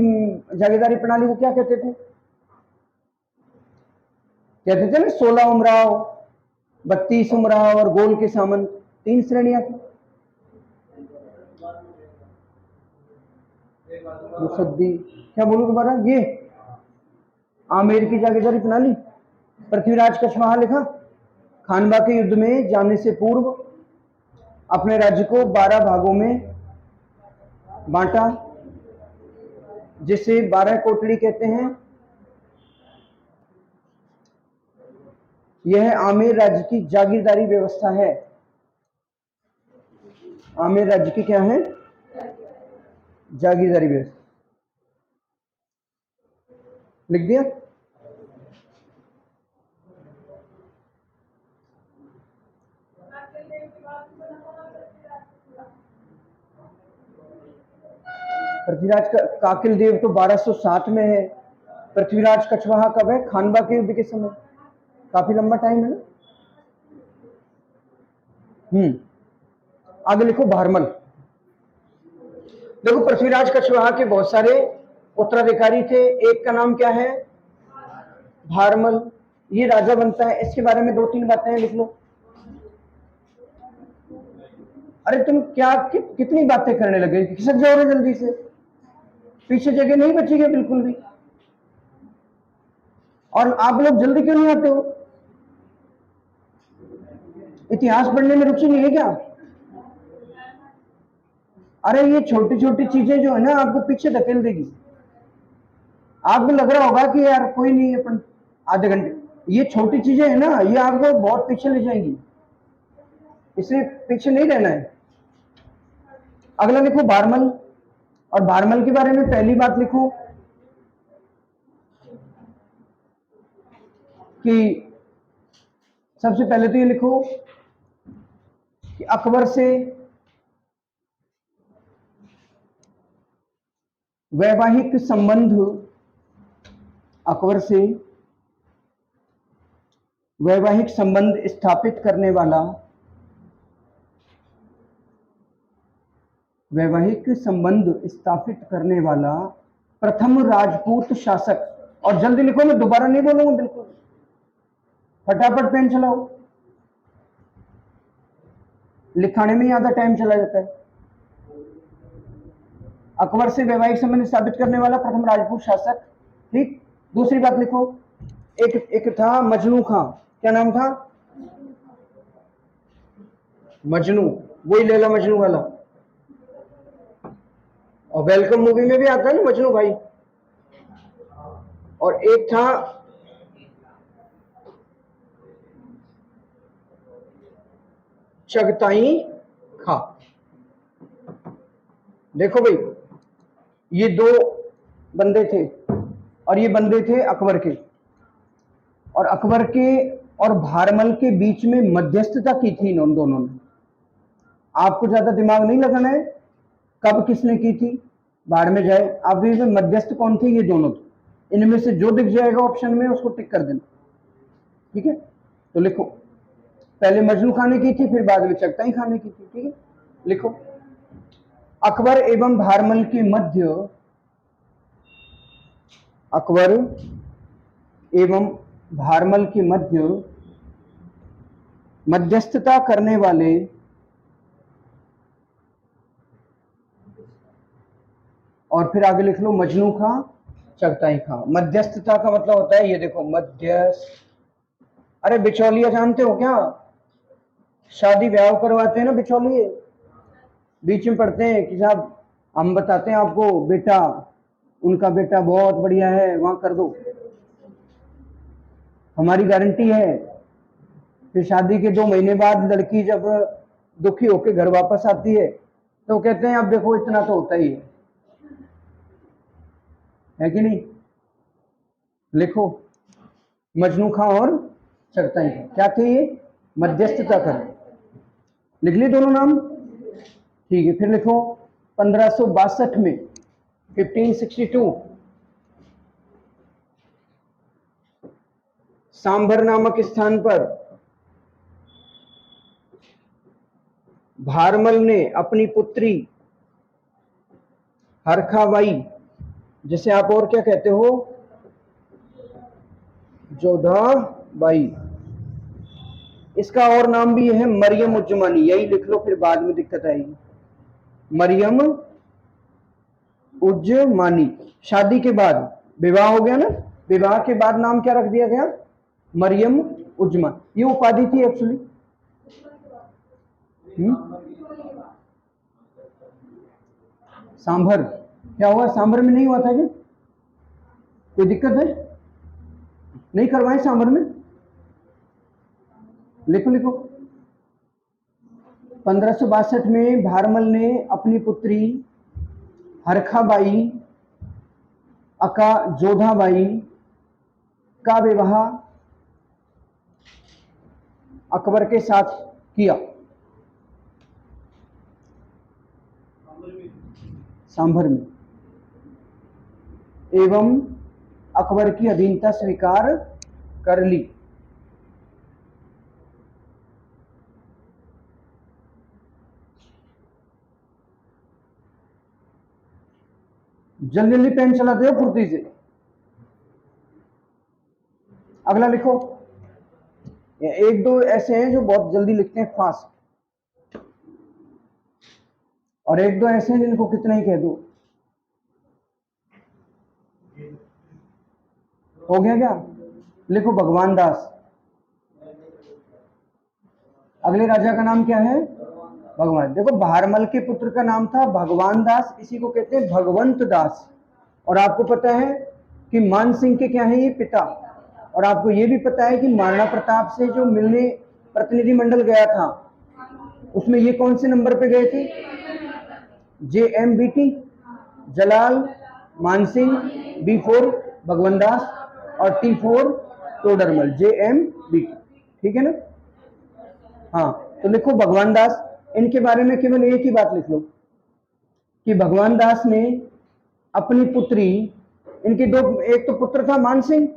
जागीरदारी प्रणाली को क्या कहते थे? कहते थे ना 16 उमराव, 32 उमराव और गोल के सामंत, 3 श्रेणियां थी। मुसद्दी, क्या बोलूं दोबारा? ये आमेर की जागीरदारी प्रणाली। पृथ्वीराज कछवाहा लिखा, खानवा के युद्ध में जाने से पूर्व अपने राज्य को 12 भागों में बांटा, जिसे 12 कोटड़ी कहते हैं। यह आमेर राज्य की जागीरदारी व्यवस्था है। आमेर राज्य की क्या है? जागीरदारी व्यवस्था। लिख दिया? पृथ्वीराज काकिल देव तो 1207 में है। पृथ्वीराज कछवाहा कब है? खानवा के युद्ध के समय। काफी लंबा टाइम है ना। आगे लिखो भारमल। देखो पृथ्वीराज कछवाहा के बहुत सारे उत्तराधिकारी थे, एक का नाम क्या है? भारमल। ये राजा बनता है, इसके बारे में 2-3 बातें लिख लो। अरे तुम क्या कितनी बातें करने लगे, खिसक जाओ रे जल्दी से, पीछे जगह नहीं बचेगी बिल्कुल भी। और आप लोग जल्दी क्यों नहीं आते हो? इतिहास पढ़ने में रुचि नहीं है क्या? अरे ये छोटी छोटी चीजें जो है ना, आपको पीछे धकेल देगी। आपको लग रहा होगा कि यार कोई नहीं, अपन आधे घंटे, ये छोटी चीजें है ना, ये आपको बहुत पीछे ले जाएंगी, इसलिए पीछे नहीं रहना है। अगला लिखो भारमल, और भारमल के बारे में पहली बात लिखो कि सबसे पहले तो ये लिखो कि अकबर से वैवाहिक संबंध, अकबर से वैवाहिक संबंध स्थापित करने वाला, वैवाहिक संबंध स्थापित करने वाला प्रथम राजपूत शासक। और जल्दी लिखो, मैं दोबारा नहीं बोलूंगा, बिल्कुल फटाफट पेन चलाओ, लिखाने में ही आधा टाइम चला जाता है। अकबर से वैवाहिक संबंध स्थापित करने वाला प्रथम राजपूत शासक। ठीक, दूसरी बात लिखो, एक था मजनू खां। क्या नाम था? मजनू, वही लैला मजनू वाला, और वेलकम मूवी में भी आता है ना मजनू भाई। और एक था चगताई खां। देखो भाई, ये दो बंदे थे, और ये बंदे थे अकबर के, और अकबर के और भारमल के बीच में मध्यस्थता की थी इन दोनों ने। आपको ज्यादा दिमाग नहीं लगाना है कब किसने की थी, बाहर में जाए। आप ये मध्यस्थ कौन थे? ये दोनों थे। इनमें से जो दिख जाएगा ऑप्शन में उसको टिक कर देना, ठीक है। तो लिखो, पहले मजनू खां ने की थी, फिर बाद में चगताई खां ने की थी, ठीक है। लिखो, अकबर एवं भारमल के मध्य, अकबर एवं भारमल के मध्य मध्यस्थता करने वाले और फिर आगे लिख लो मजनू खां, चगताई खां। मध्यस्थता का मतलब होता है, ये देखो मध्यस्थ। अरे बिचौलिया जानते हो क्या? शादी ब्याह करवाते हैं ना बिचौलिए, बीच में पढ़ते हैं कि साहब हम बताते हैं आपको, बेटा उनका बेटा बहुत बढ़िया है, वहां कर दो, हमारी गारंटी है। फिर शादी के 2 महीने बाद लड़की जब दुखी होकर घर वापस आती है तो कहते हैं अब देखो इतना तो होता ही है कि नहीं। लिखो, मजनू खां और चगताई खां क्या थे? ये मध्यस्थता कर। लिख लिए दोनों नाम, ठीक है। फिर लिखो 1562 में, 1562, सांभर नामक स्थान पर भारमल ने अपनी पुत्री हरखाबाई, जिसे आप और क्या कहते हो? जोधाबाई। इसका और नाम भी है मरियम उज्जमानी, यही लिख लो, फिर बाद में दिक्कत आएगी। मरियम उज्जमानी। शादी के बाद विवाह हो गया ना, विवाह के बाद नाम क्या रख दिया गया? मरियम उज्जमान। ये उपाधि थी एक्चुअली। सांभर क्या हुआ? सांभर में नहीं हुआ था क्या? कोई दिक्कत है? नहीं करवाए सांभर में? लिखो लिखो, 1562 में भारमल ने अपनी पुत्री हरखाबाई अका जोधाबाई का विवाह अकबर के साथ किया। सांभर में, एवं अकबर की अधीनता स्वीकार कर ली। जल्दी जल्दी पेन चलाते हो फुर्ती से। अगला लिखो, एक दो ऐसे हैं जो बहुत जल्दी लिखते हैं फास्ट, और एक दो ऐसे हैं जिनको कितना ही कह दो। हो गया क्या? लिखो भगवान दास। अगले राजा का नाम क्या है? भगवान। देखो, भारमल के पुत्र का नाम था भगवान दास, इसी को कहते हैं भगवंत दास। और आपको पता है कि मान सिंह के क्या है ये पिता। और आपको ये भी पता है कि महाराणा प्रताप से जो मिलने प्रतिनिधि मंडल गया था, उसमें ये कौन से नंबर पे गए थे? JMBT, जलाल, मानसिंह, B4 भगवान दास, और T4 तोडरमल, JMBT, ठीक है ना। हाँ, तो लिखो भगवान दास। इनके बारे में केवल एक ही बात लिख लो कि भगवान दास ने अपनी पुत्री, इनकी दो, एक तो पुत्र था मान सिंह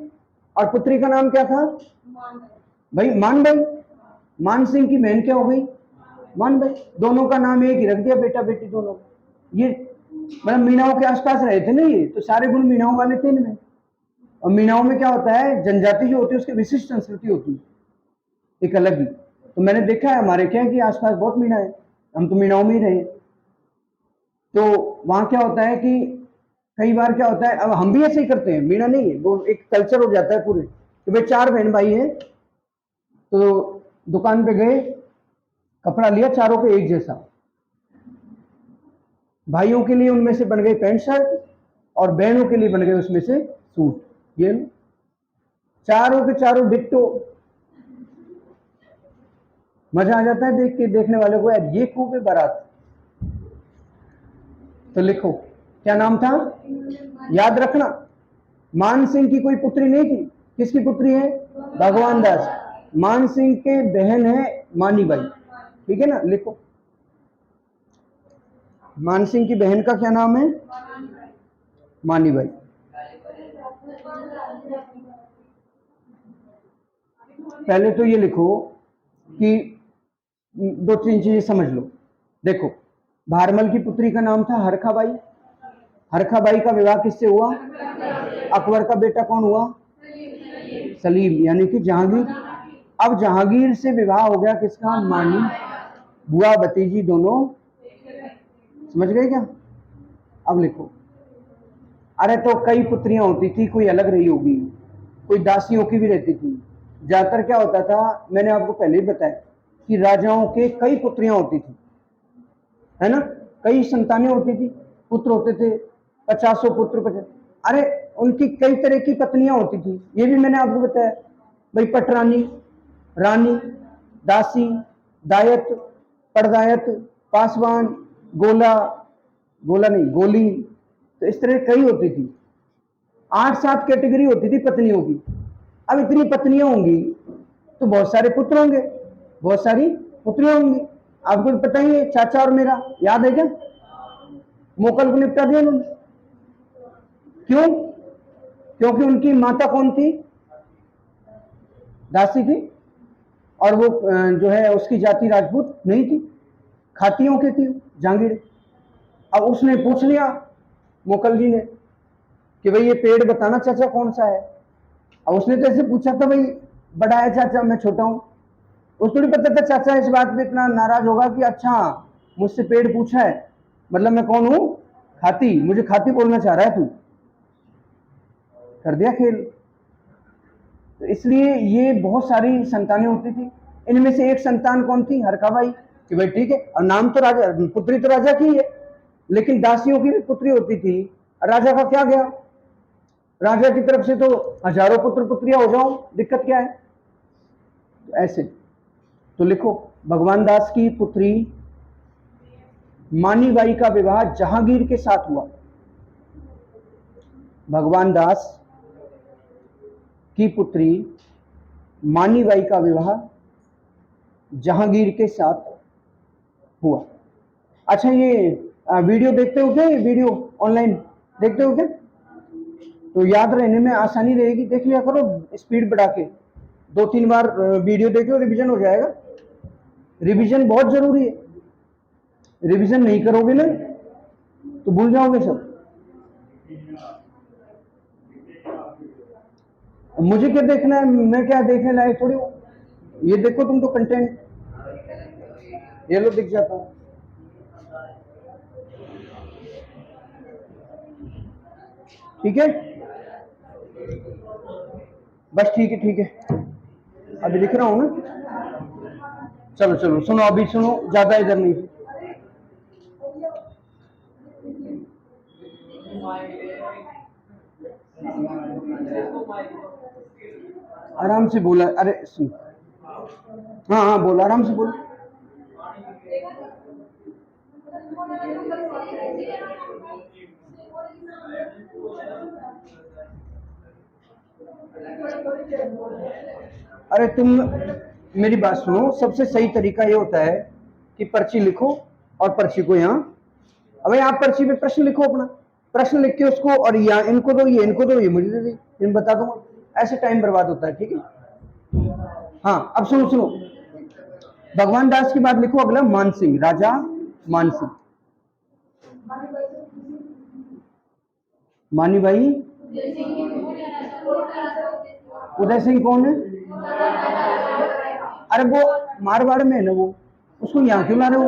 और पुत्री का नाम क्या था भाई मान भाई। मान सिंह की बहन क्या हो गई मान भाई, दोनों का नाम एक ही रख दिया, बेटा बेटी दोनों। ये मतलब मीणाओं के आसपास रहे थे ना, ये तो सारे गुण मीणाओं वाले थे इनमें। और मीणाओं में क्या होता है, जनजाति जो होती है उसकी विशिष्ट संस्कृति होती है एक अलग ही। तो मैंने देखा है हमारे क्या कि आसपास बहुत मीणा है, हम तो मीणाओं में ही रहे। तो वहां क्या होता है कि कई बार क्या होता है, अब हम भी ऐसे ही करते हैं, मीणा नहीं है वो, एक कल्चर हो जाता है पूरे कि भाई 4 बहन भाई हैं, तो दुकान पे गए, कपड़ा लिया चारों को एक जैसा, भाइयों के लिए उनमें से बन गई पैंट शर्ट और बहनों के लिए बन गए उसमें से सूट। ये चारों के चारों डिट्टो। मजा आ जाता है देख के, देखने वाले को, यार ये खूब है बारात। तो लिखो क्या नाम था, याद रखना, मान सिंह की कोई पुत्री नहीं थी। किसकी पुत्री है, भगवान दास। मान सिंह के बहन है मानी बाई, ठीक है ना, लिखो। मान सिंह की बहन का क्या नाम है, मानी बाई। पहले तो ये लिखो कि 2-3 चीजें समझ लो। देखो, भारमल की पुत्री का नाम था हरखाबाई। हरखाबाई का विवाह किससे हुआ, अकबर का बेटा कौन हुआ, सलीम, यानी कि जहांगीर। अब जहांगीर से विवाह हो गया किसका, मानी। बुआ भतीजी दोनों, समझ गए क्या। अब लिखो, अरे तो कई पुत्रियां होती थी, कोई अलग रही होगी, कोई दासियों की भी रहती थी। ज्यादातर क्या होता था, मैंने आपको पहले ही बताया कि राजाओं के कई पुत्रियां होती थी, है ना, कई संतानें होती थी, पुत्र होते थे, 50 पुत्र 50। अरे उनकी कई तरह की पत्नियां होती थी, ये भी मैंने आपको बताया भाई, पटरानी, रानी, दासी, दायत, परदायत, पासवान, गोला, गोला नहीं गोली, तो इस तरह कई होती थी। 8-7 कैटेगरी होती थी पत्नियों की। अब इतनी पत्नियां होंगी तो बहुत सारे पुत्र होंगे, बहुत सारी पुत्रियां होंगी। आपको तो पता ही है, चाचा और मेरा याद है क्या, मोकल को निपटा दिया उन्होंने। क्यों, क्योंकि उनकी माता कौन थी, दासी थी, और वो जो है उसकी जाति राजपूत नहीं थी, खातियों की थी जहांगीर। अब उसने पूछ लिया मोकल जी ने कि भाई ये पेड़ बताना चाचा कौन सा है। अब उसने तो ऐसे पूछा था भाई, बड़ा है चाचा मैं छोटा हूं, उसको नहीं पता था चाचा इस बात पे इतना नाराज होगा कि अच्छा मुझसे पेड़ पूछा है, मतलब मैं कौन हूं, खाती, मुझे खाती बोलना चाह रहा है तू, कर दिया खेल। तो इसलिए ये बहुत सारी संतानें होती थी, इनमें से एक संतान कौन थी, हरखाबाई, कि भाई ठीक है, और नाम तो राजा, पुत्री तो राजा की है, लेकिन दासियों की भी पुत्री होती थी, राजा का क्या गया, राजा की तरफ से तो हजारों पुत्र पुत्रियां हो जाओ, दिक्कत क्या है। तो ऐसे, तो लिखो, भगवान दास की पुत्री मानीबाई का विवाह जहांगीर के साथ हुआ। भगवान दास की पुत्री मानीबाई का विवाह जहांगीर के साथ हुआ। अच्छा, ये वीडियो देखते हो क्या, ये वीडियो ऑनलाइन देखते हो क्या, तो याद रहने में आसानी रहेगी, देख लिया करो स्पीड बढ़ा के, 2-3 बार वीडियो देखो, रिवीजन हो जाएगा। रिवीजन बहुत जरूरी है, रिवीजन नहीं करोगे ना तो भूल जाओगे सब। मुझे क्या देखना है, मैं क्या देखने लायक थोड़ी हूँ, ये देखो तुम तो कंटेंट, ये लो दिख जाता है। ठीक है, बस ठीक है, ठीक है, अभी लिख रहा हूँ ना, चलो चलो सुनो, अभी सुनो, ज्यादा इधर नहीं। आराम से बोला, अरे सुन, हाँ हाँ बोल, आराम से बोल। अरे तुम मेरी बात सुनो, सबसे सही तरीका ये होता है कि पर्ची लिखो और पर्ची को यहाँ, अब आप पर्ची पे प्रश्न लिखो, अपना प्रश्न लिख के उसको, और यहाँ इनको दो, ये इनको दो, ये मुझे दे दी, इन बता दूंगा। ऐसे टाइम बर्बाद होता है, ठीक है। हाँ अब सुनो सुनो, भगवान दास की बात लिखो। अगला मानसिंह, राजा मानसिंह। मानी भाई, उदय सिंह कौन है? अरे वो मारवाड़ में है ना, वो उसको यहाँ क्यों ला रहे हो?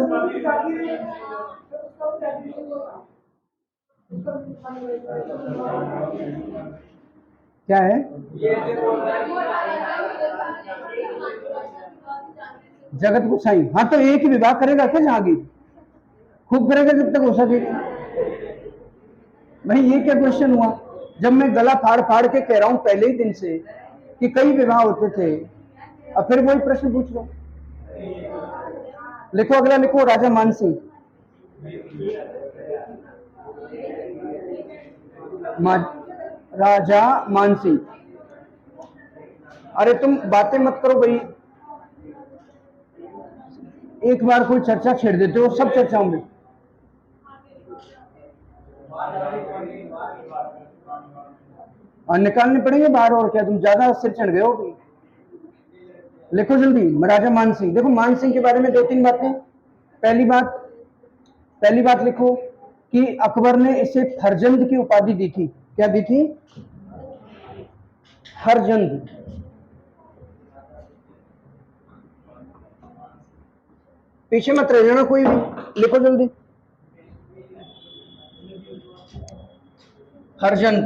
क्या है? जगत गोसाई। हाँ तो एक ही विभाग करेगा क्या जहांगीर? खूब करेगा जब तक हो सके। भाई ये क्या क्वेश्चन हुआ? जब मैं गला फाड़ फाड़ के कह रहा हूं पहले ही दिन से कि कई विवाह होते थे, अब फिर वही प्रश्न पूछ लो। लिखो अगला, लिखो राजा मानसिंह। राजा मानसिंह। अरे तुम बातें मत करो भाई, एक बार कोई चर्चा छेड़ देते हो सब चर्चाओं में। और निकालने पड़ेंगे बाहर, और क्या तुम ज्यादा सिर चढ़ गए हो? लिखो जल्दी, राजा मानसिंह। देखो मानसिंह के बारे में दो तीन बातें। पहली बात लिखो कि अकबर ने इसे फरजंद की उपाधि दी थी। क्या दी थी? फरजंद। पीछे मत रह जाना कोई भी, लिखो जल्दी। फरजंद,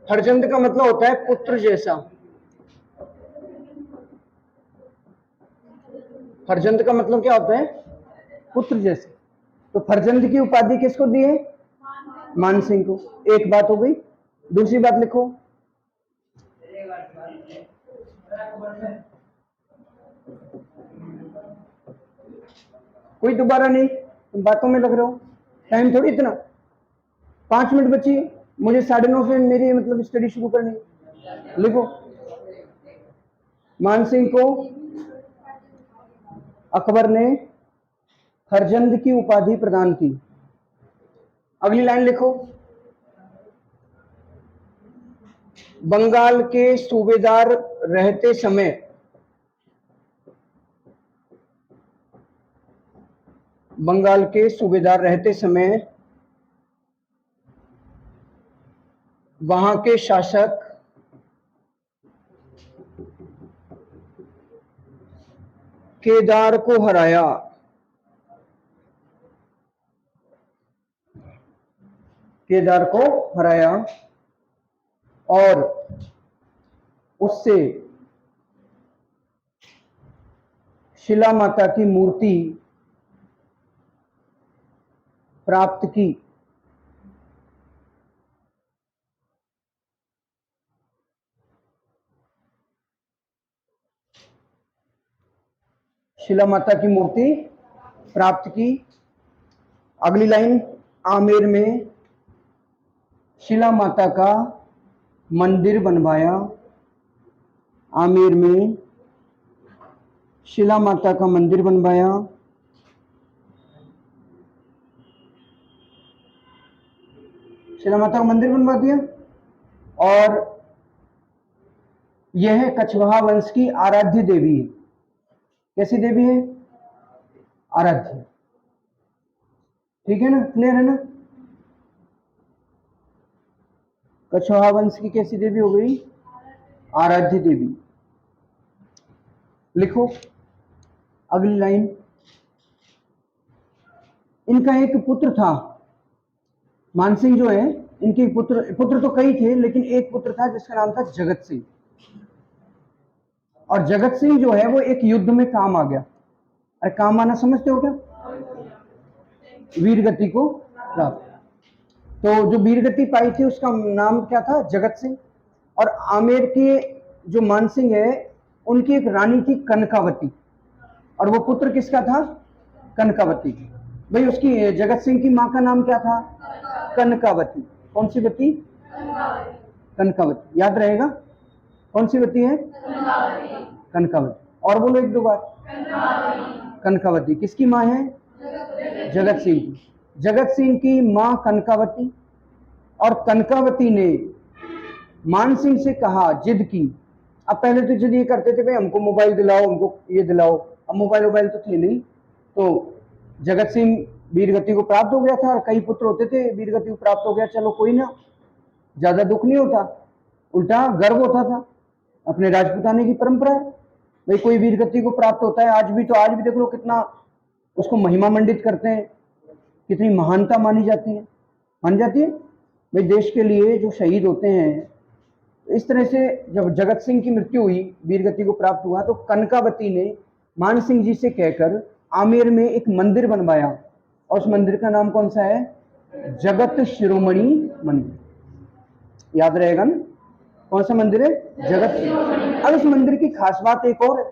फरजंद का मतलब होता है पुत्र जैसा। फरजंद का मतलब क्या होता है? पुत्र जैसे। तो फरजंद की उपाधि किसको दी है? मानसिंह को। एक बात हो गई। दूसरी बात लिखो, कोई दोबारा नहीं, तुम बातों में लग रहे हो। टाइम थोड़ी इतना, 5 मिनट बची, मुझे 9:30 से मेरी मतलब स्टडी शुरू करनी। लिखो, मानसिंह को अकबर ने फरजंद की उपाधि प्रदान की। अगली लाइन लिखो, बंगाल के सूबेदार रहते समय, बंगाल के सूबेदार रहते समय वहां के शासक केदार को हराया। केदार को हराया और उससे शिला माता की मूर्ति प्राप्त की। शिला माता की मूर्ति प्राप्त की। अगली लाइन, आमेर में शिला माता का मंदिर बनवाया। आमेर में शिला माता का मंदिर बनवाया। शिला माता का मंदिर बनवा दिया। और यह कछवाहा वंश की आराध्य देवी है। कैसी देवी है? आराध्य। ठीक है ना, क्लियर है ना? कछवाहा वंश की कैसी देवी हो गई? आराध्य देवी। लिखो अगली लाइन, इनका एक पुत्र था। मानसिंह जो है, इनके पुत्र तो कई थे, लेकिन एक पुत्र था जिसका नाम था जगत सिंह। और जगत सिंह जो है वो एक युद्ध में काम आ गया। अरे काम आना समझते हो क्या? वीर गति को प्राप्त। तो जो वीर गति पाई थी उसका नाम क्या था? जगत सिंह। और आमेर के जो मानसिंह है, उनकी एक रानी थी कनकावती, और वो पुत्र किसका था? कनकावती। भाई उसकी, जगत सिंह की माँ का नाम क्या था? कनकावती। कौन सी वती? कनकावती। याद रहेगा, कौन सी वती है? कनकावती। और बोलो एक दो बार। कनकावती किसकी माँ है? जगत सिंह की। जगत सिंह की माँ कनकावती, और कनकावती ने मान सिंह से कहा, जिद की। अब पहले तो जिद ये करते थे भाई हमको मोबाइल दिलाओ, हमको ये दिलाओ। अब मोबाइल तो थे नहीं, तो जगत सिंह वीरगति को प्राप्त हो गया था, और कई पुत्र होते थे, वीरगति को प्राप्त हो गया, चलो कोई ना, ज्यादा दुख नहीं होता, उल्टा गर्व होता था। अपने राजपूताने की परंपरा है भाई, कोई वीरगति को प्राप्त होता है। आज भी देख लो कितना उसको महिमा मंडित करते हैं, कितनी महानता मानी जाती है, मान जाती है भाई। देश के लिए जो शहीद होते हैं, इस तरह से जब जगत सिंह की मृत्यु हुई, वीरगति को प्राप्त हुआ, तो कनकावती ने मान सिंह जी से कहकर आमेर में एक मंदिर बनवाया, और उस मंदिर का नाम कौन सा है? जगत शिरोमणि मंदिर। याद रहेगा ना, कौन सा मंदिर है? जगत। अब इस मंदिर की खास बात एक और है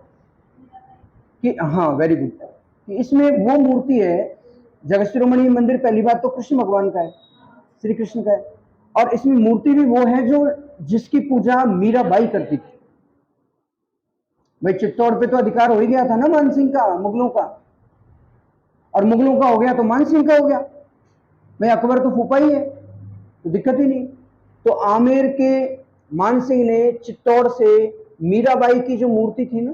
कि, हाँ वेरी गुड, कि इसमें वो मूर्ति है, जगत शिरोमणि मंदिर, पहली बात तो कृष्ण भगवान का है, श्री कृष्ण का है, और इसमें मूर्ति भी वो है जो जिसकी पूजा मीराबाई करती थी। भाई चित्तौड़ पे तो अधिकार हो ही गया था ना मान सिंह का, मुगलों का, और मुगलों का हो गया तो मान सिंह का हो गया। भाई अकबर तो फूफा ही है, तो दिक्कत ही नहीं। तो आमेर के मान सिंह ने चित्तौड़ से मीराबाई की जो मूर्ति थी ना,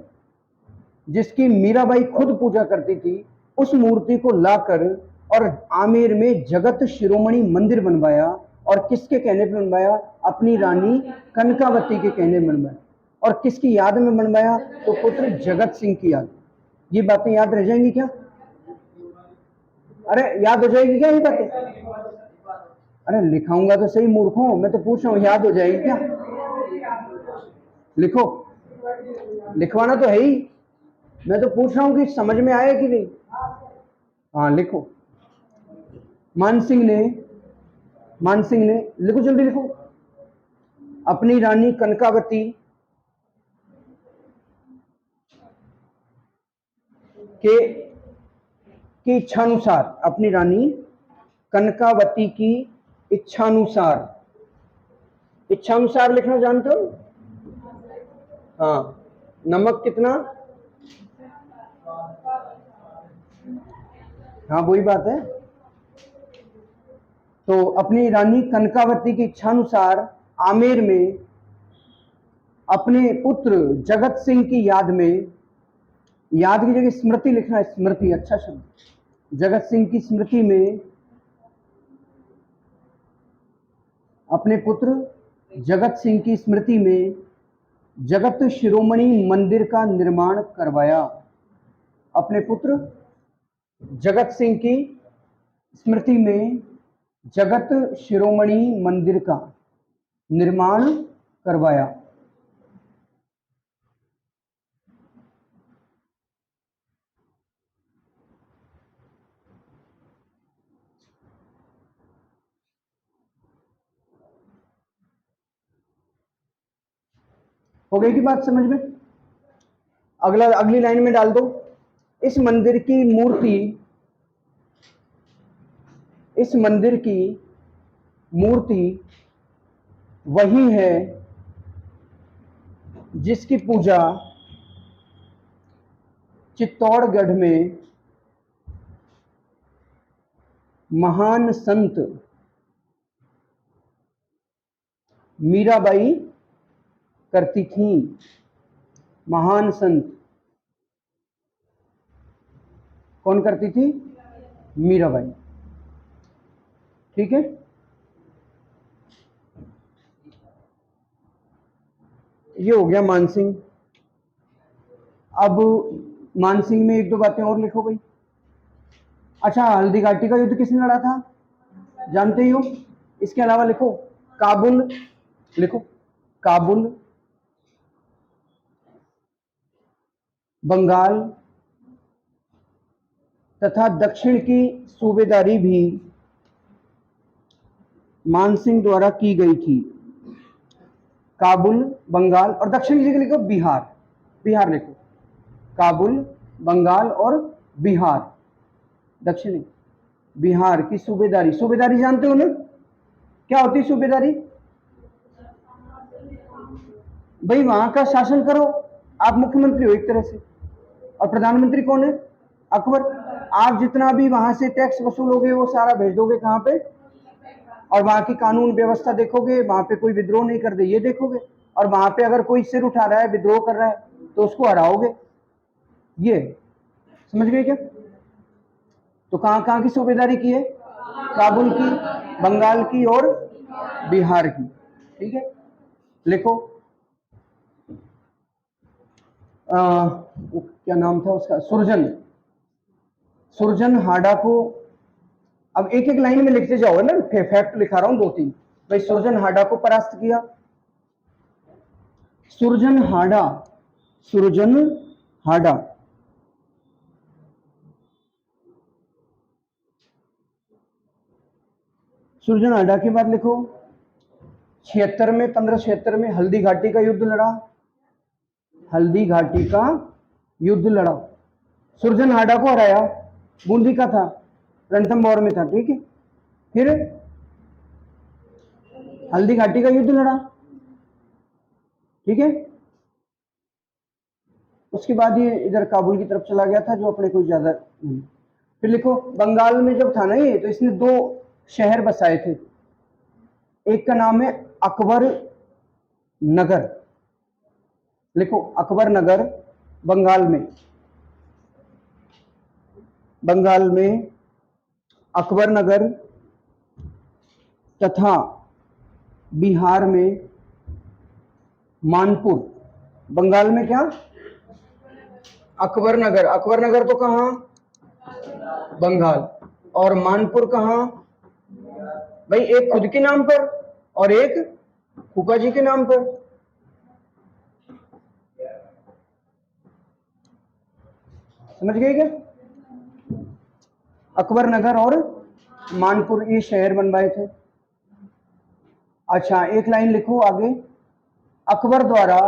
जिसकी मीराबाई खुद पूजा करती थी, उस मूर्ति को लाकर और आमेर में जगत शिरोमणि मंदिर बनवाया। और किसके कहने पर बनवाया? अपनी रानी कनकावती के कहने में बनवाया। और किसकी याद में बनवाया? तो पुत्र जगत सिंह की याद। ये बातें याद रह जाएंगी क्या? अरे याद हो जाएगी क्या ये बातें? अरे लिखाऊंगा तो सही मूर्खों, मैं तो पूछ रहा हूं याद हो जाएगी क्या? लिखो, लिखवाना तो है ही, मैं तो पूछ रहा हूं कि समझ में आया कि नहीं। हाँ लिखो। मान सिंह ने लिखो, जल्दी लिखो। अपनी रानी कनकावती के की इच्छानुसार, अपनी रानी कनकावती की इच्छानुसार, इच्छानुसार लिखना जानते हो? हाँ, नमक कितना? हाँ वही बात है। तो अपनी रानी कनकावती की इच्छानुसार आमेर में अपने पुत्र जगत सिंह की याद में, याद की जगह स्मृति लिखना है, स्मृति अच्छा शब्द, जगत सिंह की स्मृति में अपने पुत्र जगत सिंह की स्मृति में जगत शिरोमणि मंदिर का निर्माण करवाया। अपने पुत्र जगत सिंह की स्मृति में जगत शिरोमणि मंदिर का निर्माण करवाया। हो गई की बात समझ में? अगला, अगली लाइन में डाल दो, इस मंदिर की मूर्ति, इस मंदिर की मूर्ति वही है जिसकी पूजा चित्तौड़गढ़ में महान संत मीराबाई करती थी। महान संत कौन करती थी? मीराबाई। ठीक है, ये हो गया मानसिंह। अब मानसिंह में एक दो बातें और लिखो भाई। अच्छा, हल्दी घाटी का युद्ध किसने लड़ा था? जानते ही हो। इसके अलावा लिखो काबुल, लिखो काबुल, बंगाल तथा दक्षिण की सूबेदारी भी मानसिंह द्वारा की गई थी। काबुल, बंगाल और दक्षिण की जगह लिखो बिहार, बिहार लिखो, काबुल, बंगाल और बिहार, दक्षिणी बिहार की सूबेदारी। सूबेदारी जानते हो ना, क्या होती है सूबेदारी? भाई वहां का शासन करो, आप मुख्यमंत्री हो एक तरह से, और प्रधानमंत्री कौन है? अकबर। आप जितना भी वहां से टैक्स वसूलोगे वो सारा भेज दोगे कहाँ पे, और वहां की कानून व्यवस्था देखोगे, वहां पे कोई विद्रोह नहीं कर दे ये देखोगे, और वहां पे अगर कोई सिर उठा रहा है, विद्रोह कर रहा है, तो उसको हराओगे। ये समझ गए क्या? तो कहाँ कहाँ की सूबेदारी की है? काबुल की, बंगाल की और बिहार की। ठीक है, लिखो। क्या नाम था उसका? सुरजन। सुरजन हाडा को, अब एक एक लाइन में लिखते जाओ ना, फैक्ट लिखा रहा हूं दो तीन। भाई सुरजन हाडा को परास्त किया। सुरजन हाडा, सुरजन हाडा। सुरजन हाडा के बाद लिखो 76 में, 1576 में हल्दी घाटी का युद्ध लड़ा। हल्दी घाटी का युद्ध लड़ा, सुरजन हाडा को हराया, बूंदी का था, रणथंभ में था। ठीक है, फिर हल्दी घाटी का युद्ध लड़ा। ठीक है, उसके बाद ये इधर काबुल की तरफ चला गया था, जो अपने कोई ज्यादा नहीं। फिर लिखो बंगाल में जब था ना ये, तो इसने दो शहर बसाए थे। एक का नाम है अकबर नगर। लिखो अकबर नगर, बंगाल में। बंगाल में अकबर नगर, तथा बिहार में मानपुर। बंगाल में क्या? अकबर नगर। अकबर नगर तो कहां? बंगाल। और मानपुर कहां? भाई एक खुद के नाम पर और एक फूफा जी के नाम पर। समझ गए क्या? अकबर नगर और मानपुर ये शहर बनवाए थे। अच्छा, एक लाइन लिखो आगे। अकबर द्वारा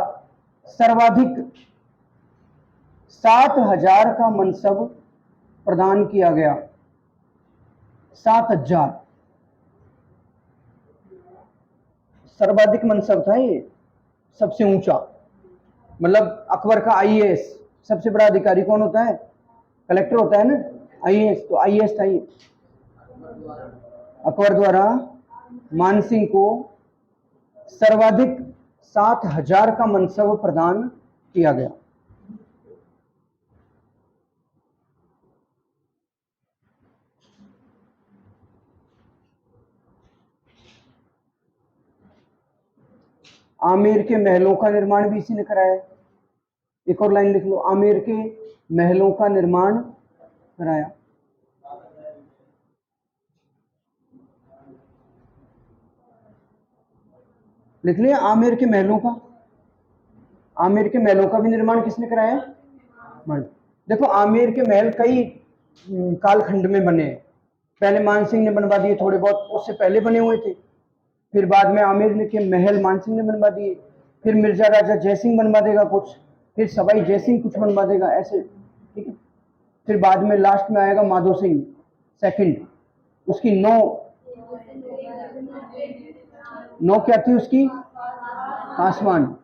सर्वाधिक 7,000 का मनसब प्रदान किया गया। 7,000 सर्वाधिक मनसब था ये, सबसे ऊंचा। मतलब अकबर का आईएएस, सबसे बड़ा अधिकारी कौन होता है? कलेक्टर होता है ना, आईएएस। तो आईएएस था ये। अकबर द्वारा मानसिंह को सर्वाधिक 7,000 का मनसब प्रदान किया गया। आमेर के महलों का निर्माण भी इसी ने कराया। एक और लाइन लिख लो, आमेर के महलों का निर्माण कराया। लिख लिया आमेर के महलों का। आमेर के महलों का भी निर्माण किसने कराया? देखो आमेर के महल कई कालखंड में बने हैं। पहले मानसिंह ने बनवा दिए थोड़े बहुत, उससे पहले बने हुए थे। फिर बाद में आमेर के महल मानसिंह ने बनवा दिए। फिर मिर्जा राजा जयसिंह बनवा देगा कुछ, फिर सवाई जयसिंह कुछ बनवा देगा, ऐसे। ठीक है, फिर बाद में लास्ट में आएगा माधो सिंह सेकंड। उसकी नौ क्या थी उसकी? पासवान।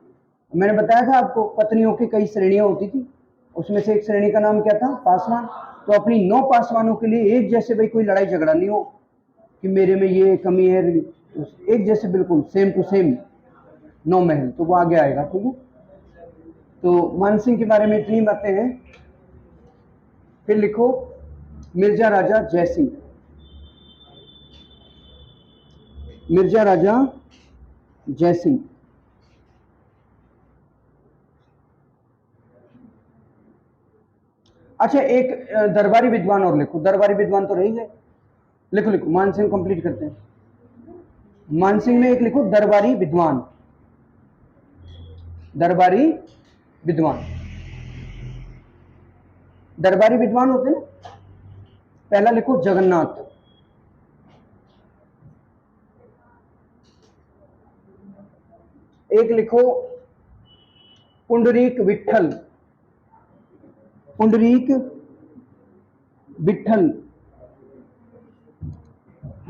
मैंने बताया था आपको पत्नियों की कई श्रेणियां होती थी, उसमें से एक श्रेणी का नाम क्या था? पासवान। तो अपनी 9 पासवानों के लिए एक जैसे, भाई कोई लड़ाई झगड़ा नहीं हो कि मेरे में ये कमी है, एक जैसे बिल्कुल सेम टू सेम 9 महल, तो वो आगे आएगा। ठीक है, तो मानसिंह के बारे में इतनी बातें हैं। फिर लिखो मिर्जा राजा जयसिंह। मिर्जा राजा जयसिंह। अच्छा, एक दरबारी विद्वान और लिखो। दरबारी विद्वान तो रही है, लिखो लिखो, मानसिंह कंप्लीट करते हैं। मानसिंह में एक लिखो दरबारी विद्वान। दरबारी विद्वान, दरबारी विद्वान होते हैं ना। पहला लिखो जगन्नाथ। एक लिखो पुंडरीक विठल। पुंडरीक विठल।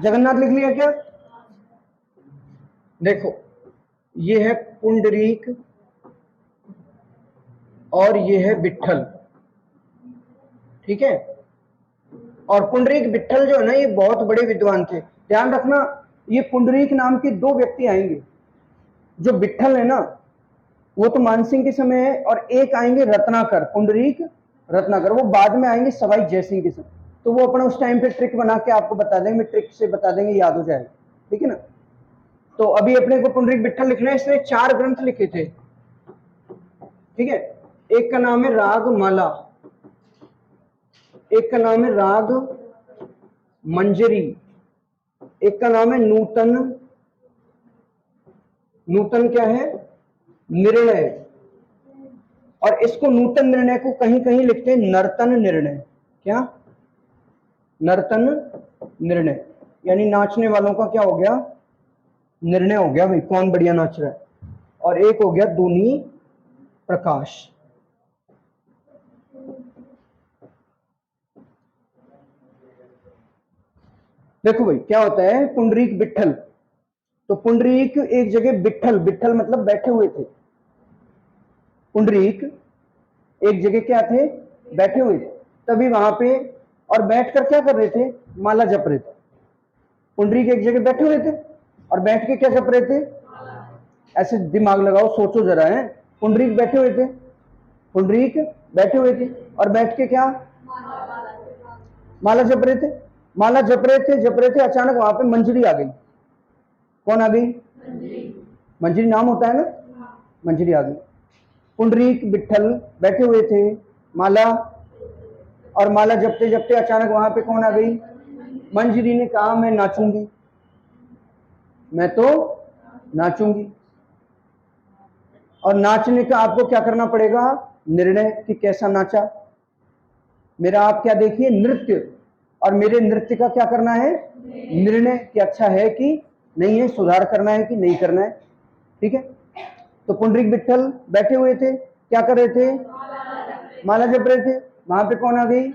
जगन्नाथ लिख लिया क्या? देखो ये है पुंडरीक और ये है विठल। ठीक है। और पुंडरीक विट्ठल जो है ना, ये बहुत बड़े विद्वान थे। ध्यान रखना, ये पुंडरीक नाम के दो व्यक्ति आएंगे। जो विट्ठल है ना, वो तो मानसिंह के समय है, और एक आएंगे रत्नाकर, पुंडरीक रत्नाकर, वो बाद में आएंगे सवाई जयसिंह के समय। तो वो अपना उस टाइम पे ट्रिक बना के आपको बता देंगे, ट्रिक से बता देंगे, याद हो जाएगा, ठीक है ना। तो अभी अपने को पुंडरीक विट्ठल लिखना है। इसने 4 ग्रंथ लिखे थे, ठीक है। एक का नाम है राग माला, एक का नाम है राग मंजरी, एक का नाम है नूतन, नूतन क्या है, निर्णय, और इसको नूतन निर्णय को कहीं कहीं लिखते हैं नर्तन निर्णय। क्या, नर्तन निर्णय, यानी नाचने वालों का क्या हो गया, निर्णय हो गया भाई, कौन बढ़िया नाच रहा है। और एक हो गया दूनी प्रकाश। देखो भाई क्या होता है, पुंडरीक विट्ठल, तो पुंडरीक एक जगह, विट्ठल, विट्ठल मतलब बैठे हुए थे, पुंडरीक एक जगह क्या थे, बैठे हुए थे, तभी वहां पे, और बैठकर क्या कर रहे थे, माला जप रहे थे। पुंडरीक एक जगह बैठे हुए थे और बैठ के क्या जप रहे थे, ऐसे दिमाग लगाओ, सोचो जरा है। पुंडरीक बैठे हुए थे, पुंडरीक बैठे हुए थे और बैठ के क्या, माला जप रहे थे, माला जप रहे थे, जप रहे थे, अचानक वहां पे मंजरी आ गई। कौन आ गई, मंजरी नाम होता है ना, मंजरी आ गई। पुंडरीक विट्ठल बैठे हुए थे, माला, और माला जपते जपते अचानक वहां पे कौन आ गई, मंजरी ने कहा मैं नाचूंगी, मैं तो नाचूंगी। और नाचने का आपको क्या करना पड़ेगा, निर्णय, कि कैसा नाचा, मेरा आप क्या देखिए, नृत्य, और मेरे नृत्य का क्या करना है, निर्णय, कि अच्छा है कि नहीं है, सुधार करना है कि नहीं करना है, ठीक है। तो पुंडरीक विट्ठल बैठे हुए थे, क्या कर रहे थे, माला जप रहे थे, वहां पे कौन आ गई,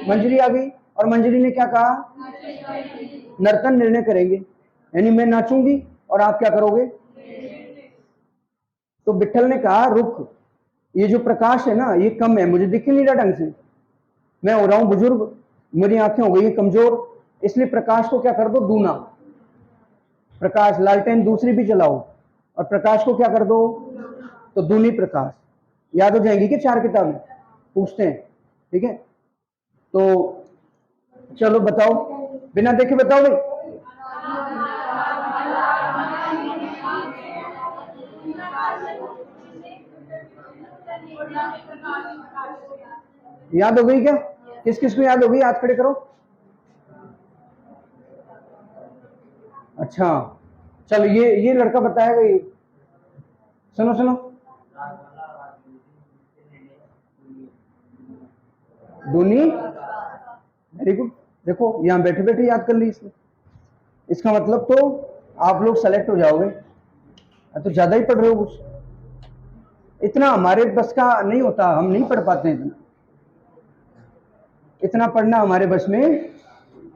मंजरी आ गई, और मंजरी ने क्या कहा, नर्तन निर्णय करेंगे, यानी मैं नाचूंगी और आप क्या करोगे। तो विट्ठल ने कहा रुक, ये जो प्रकाश है ना, ये कम है, मुझे दिख ही नहीं रहा ढंग से, मैं हो रहा हूं बुजुर्ग, मेरी आंखें हो गई है कमजोर, इसलिए प्रकाश को क्या कर दो, दूना, प्रकाश, लालटेन दूसरी भी जलाओ, और प्रकाश को क्या कर दो, तो दूनी प्रकाश। याद हो जाएंगी कि 4 किताबें, पूछते हैं, ठीक है। तो चलो बताओ, बिना देखे बताओ भाई। याद हो गई क्या, किस किस को याद हो गई, हाथ खड़े करो। अच्छा, चलो ये लड़का बताएगा ये, सुनो सुनो, दूनी, वेरी गुड। देखो यहां बैठे बैठे याद कर ली इसने, इसका मतलब तो आप लोग सेलेक्ट हो जाओगे। तो ज्यादा ही पढ़ रहे हो कुछ, इतना हमारे बस का नहीं होता, हम नहीं पढ़ पाते हैं इतना, इतना पढ़ना हमारे बस में,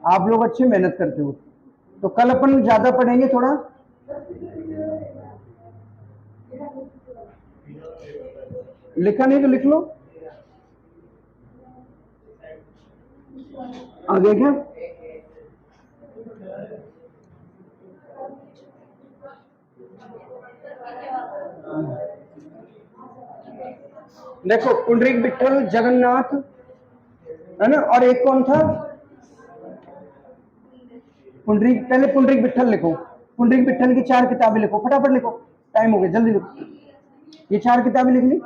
आप लोग अच्छे मेहनत करते हो। तो कल अपन ज्यादा पढ़ेंगे थोड़ा, लिखा नहीं तो लिख लो, आगे क्या, देखो पुंडरीक विट्ठल, जगन्नाथ, है ना, और एक कौन था, पुंडरीक, पहले पुंडरीक विट्ठल लिखो, पुंडरीक विट्ठल की 4 किताबें लिखो, फटाफट लिखो, टाइम हो गया, जल्दी लिखो। ये 4 किताबें लिख ली,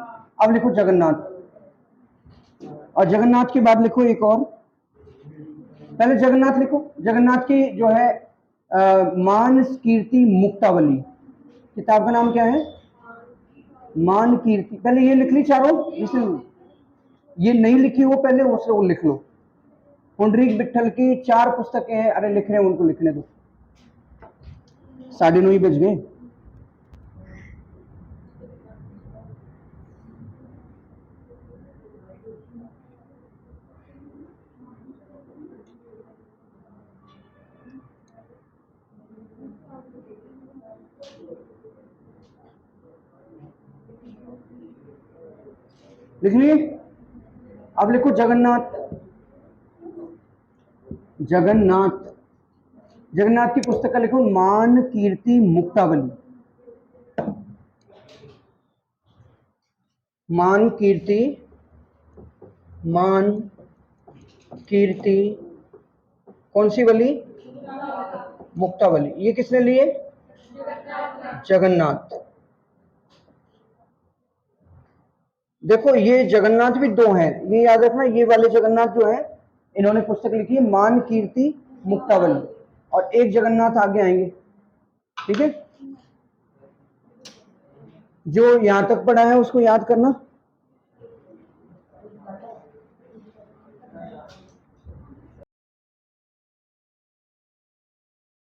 अब लिखो जगन्नाथ, और जगन्नाथ के बाद लिखो एक और, पहले जगन्नाथ लिखो, जगन्नाथ की जो है मानस कीर्ति मुक्तावली, किताब का नाम क्या है, मान कीर्ति, पहले ये लिख ली चारों, इसे ये नहीं लिखी हो पहले उसे वो लिख लो। पुंडरीक विट्ठल की 4 पुस्तकें हैं, अरे लिख रहे हैं उनको लिखने दो, 9:30 बज गए। लिख लिए, अब लिखो जगन्नाथ। जगन्नाथ, जगन्नाथ की पुस्तक का लिखो मान कीर्ति मुक्तावली। मान कीर्ति, मान कीर्ति कौन सी वली? मुक्तावली। ये किसने लिए? जगन्नाथ। देखो ये जगन्नाथ भी दो हैं, ये याद रखना, ये वाले जगन्नाथ जो है इन्होंने पुस्तक लिखी है मान कीर्ति मुक्तावली, और एक जगन्नाथ आगे आएंगे। ठीक है, जो यहां तक पढ़ा है उसको याद करना।